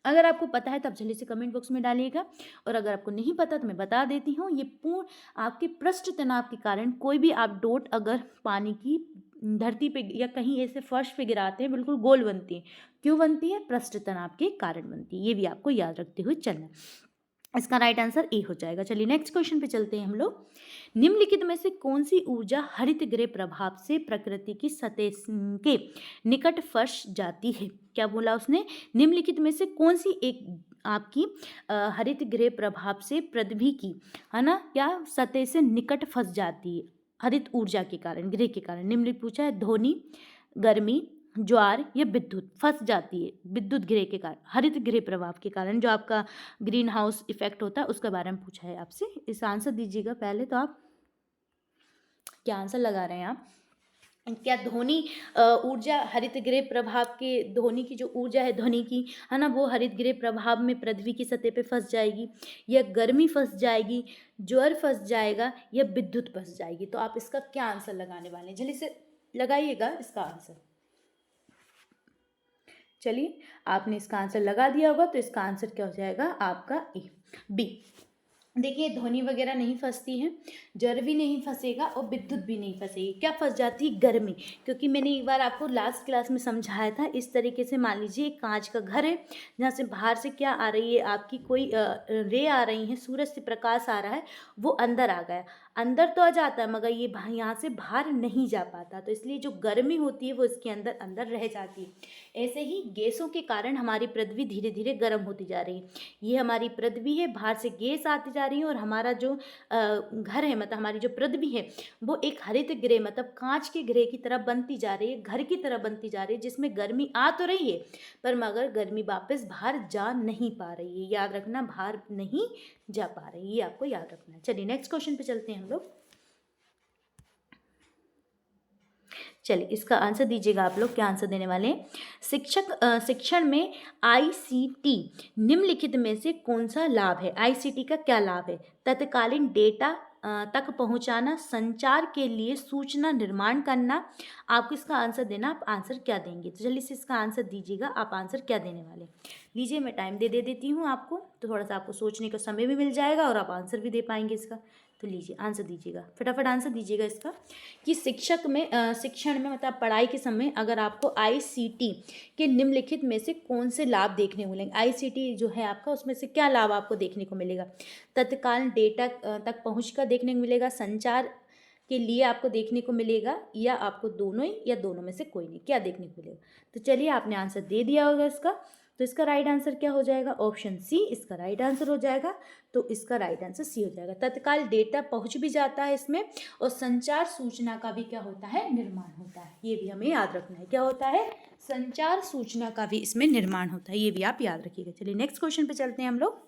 A: अगर आपको पता है तो आप जल्दी से कमेंट बॉक्स में डालिएगा, और अगर आपको नहीं पता तो मैं बता देती हूँ। ये पूर्ण आपके पृष्ठ तनाव के कारण कोई भी आप डॉट अगर पानी की धरती पे या कहीं ऐसे फर्श पे गिराते हैं बिल्कुल गोल बनती है, क्यों बनती है, पृष्ठ तनाव के कारण बनती है। ये भी आपको याद रखते हुए चलना, इसका राइट आंसर ए हो जाएगा। चलिए नेक्स्ट क्वेश्चन पे चलते हैं हम लोग। निम्नलिखित में से कौन सी ऊर्जा हरित गृह प्रभाव से प्रकृति की सतह के निकट फंस जाती है, क्या बोला उसने, निम्नलिखित में से कौन सी एक आपकी हरित गृह प्रभाव से पृथ्वी की, है ना, क्या सतह से निकट फंस जाती है हरित ऊर्जा के कारण, गृह के कारण। निम्नलिखित पूछा है, ध्वनि, गर्मी, ज्वार या विद्युत फंस जाती है विद्युत गृह के कारण, हरित गृह प्रभाव के कारण, जो आपका ग्रीन हाउस इफेक्ट होता है उसके बारे में पूछा है आपसे। इस आंसर दीजिएगा पहले तो आप क्या आंसर लगा रहे हैं आप, क्या ध्वनि ऊर्जा हरित गृह प्रभाव के, ध्वनि की जो ऊर्जा है ध्वनि की, है ना, वो हरित गृह प्रभाव में पृथ्वी की सतह पे फंस जाएगी, या गर्मी फंस जाएगी, ज्वर फंस जाएगा, या विद्युत फंस जाएगी। तो आप इसका क्या आंसर लगाने वाले हैं, जल्दी से लगाइएगा इसका आंसर। चलिए आपने इसका आंसर लगा दिया होगा, तो इसका आंसर क्या हो जाएगा आपका ए। बी, देखिए ध्वनि वगैरह नहीं फंसती है, जर भी नहीं फंसेगा और विद्युत भी नहीं फंसेगी। क्या फंस जाती है? गर्मी। क्योंकि मैंने एक बार आपको लास्ट क्लास में समझाया था, इस तरीके से मान लीजिए एक कांच का घर है, जहाँ से बाहर से क्या आ रही है, आपकी कोई रे आ रही है, सूरज से प्रकाश आ रहा है, वो अंदर आ गया, अंदर तो आ जाता है मगर ये यहाँ से बाहर नहीं जा पाता, तो इसलिए जो गर्मी होती है वो इसके अंदर अंदर रह जाती है। ऐसे ही गैसों के कारण हमारी पृथ्वी धीरे धीरे गर्म होती जा रही है। ये हमारी पृथ्वी है, बाहर से गैस आती जा रही है और हमारा जो घर है, मतलब हमारी जो पृथ्वी है, वो एक हरित गृह मतलब कांच के गृह की तरह बनती जा रही है, घर की तरह बनती जा रही है, जिसमें गर्मी आ तो रही है पर मगर गर्मी वापस बाहर जा नहीं पा रही है। याद रखना, बाहर नहीं जा पा रही है, ये आपको याद रखना है। चलिए नेक्स्ट क्वेश्चन पे चलते हैं हम लोग। चलिए इसका आंसर दीजिएगा आप लोग, क्या आंसर देने वाले हैं। शिक्षण में आईसीटी निम्नलिखित में से कौन सा लाभ है? आईसीटी का क्या लाभ है? तत्कालीन डेटा तक पहुंचाना, संचार के लिए सूचना निर्माण करना। आपको इसका आंसर देना, आप आंसर क्या देंगे? तो जल्दी से इसका आंसर दीजिएगा, आप आंसर क्या देने वाले। लीजिए मैं टाइम दे देती हूँ आपको, तो थोड़ा सा आपको सोचने का समय भी मिल जाएगा और आप आंसर भी दे पाएंगे इसका। तो लीजिए आंसर दीजिएगा, फटाफट आंसर दीजिएगा इसका कि शिक्षण में मतलब पढ़ाई के समय अगर आपको आईसीटी के निम्नलिखित में से कौन से लाभ देखने को मिलेंगे। आईसीटी जो है आपका, उसमें से क्या लाभ आपको देखने को मिलेगा? तत्काल डेटा तक पहुँच का देखने को मिलेगा, संचार के लिए आपको देखने को मिलेगा, या आपको दोनों ही, या दोनों में से कोई नहीं, क्या देखने को मिलेगा? तो चलिए आपने आंसर दे दिया होगा इसका, तो इसका राइट आंसर क्या हो जाएगा? ऑप्शन सी इसका राइट आंसर हो जाएगा। तो इसका राइट आंसर सी हो जाएगा। तत्काल डेटा पहुंच भी जाता है इसमें, और संचार सूचना का भी क्या होता है? निर्माण होता है। ये भी हमें याद रखना है, क्या होता है? संचार सूचना का भी इसमें निर्माण होता है, ये भी आप याद रखिएगा। चलिए नेक्स्ट क्वेश्चन पे चलते हैं हम लोग।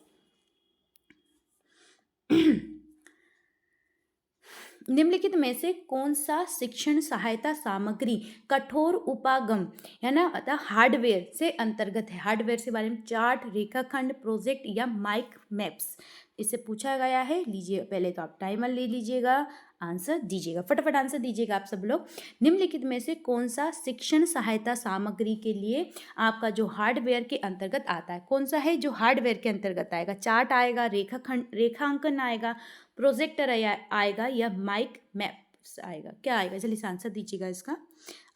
A: निम्नलिखित में से कौन सा शिक्षण सहायता सामग्री कठोर उपागम है ना, अतः हार्डवेयर से अंतर्गत है? हार्डवेयर से बारे में चार्ट, रेखाखंड, प्रोजेक्ट या माइक मैप्स, इससे पूछा गया है। लीजिए पहले तो आप टाइमर ले लीजिएगा, आंसर दीजिएगा, फटाफट आंसर दीजिएगा आप सब लोग। निम्नलिखित में से कौन सा शिक्षण सहायता सामग्री के लिए आपका जो हार्डवेयर के अंतर्गत आता है? कौन सा है जो हार्डवेयर के अंतर्गत आएगा? चार्ट आएगा, रेखांकन आएगा, प्रोजेक्टर आएगा, या माइक मैप्स आएगा? क्या आएगा? जल्दी से आंसर दीजिएगा इसका,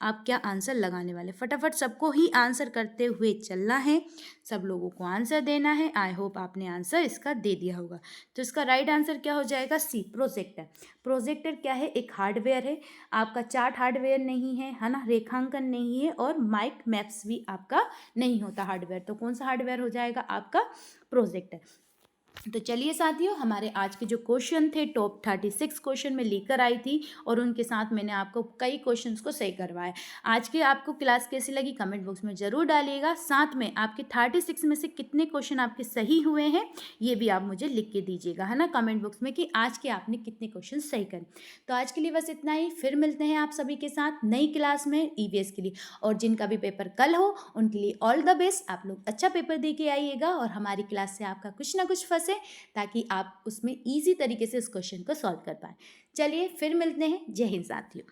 A: आप क्या आंसर लगाने वाले। फटाफट सबको ही आंसर करते हुए चलना है, सब लोगों को आंसर देना है। आई होप आपने आंसर इसका दे दिया होगा। तो इसका राइट आंसर क्या हो जाएगा? सी, प्रोजेक्टर। प्रोजेक्टर क्या है? एक हार्डवेयर है आपका। चार्ट हार्डवेयर नहीं है ना, रेखांकन नहीं है, और माइक मैप्स भी आपका नहीं होता हार्डवेयर। तो कौन सा हार्डवेयर हो जाएगा आपका? प्रोजेक्टर। तो चलिए साथियों, हमारे आज के जो क्वेश्चन थे टॉप 36 क्वेश्चन में लेकर आई थी, और उनके साथ मैंने आपको कई क्वेश्चंस को सही करवाया। आज की आपको क्लास कैसी लगी कमेंट बॉक्स में ज़रूर डालिएगा। साथ में आपके 36 में से कितने क्वेश्चन आपके सही हुए हैं ये भी आप मुझे लिख के दीजिएगा, है ना, कमेंट बॉक्स में, कि आज के आपने कितने क्वेश्चन सही करे। तो आज के लिए बस इतना ही, फिर मिलते हैं आप सभी के साथ नई क्लास में ईवीएस के लिए। और जिनका भी पेपर कल हो उनके लिए ऑल द बेस्ट। आप लोग अच्छा पेपर दे के आइएगा, और हमारी क्लास से आपका कुछ ना कुछ फंसे, ताकि आप उसमें इजी तरीके से उस क्वेश्चन को सॉल्व कर पाएं। चलिए फिर मिलते हैं। जय हिंद साथियों।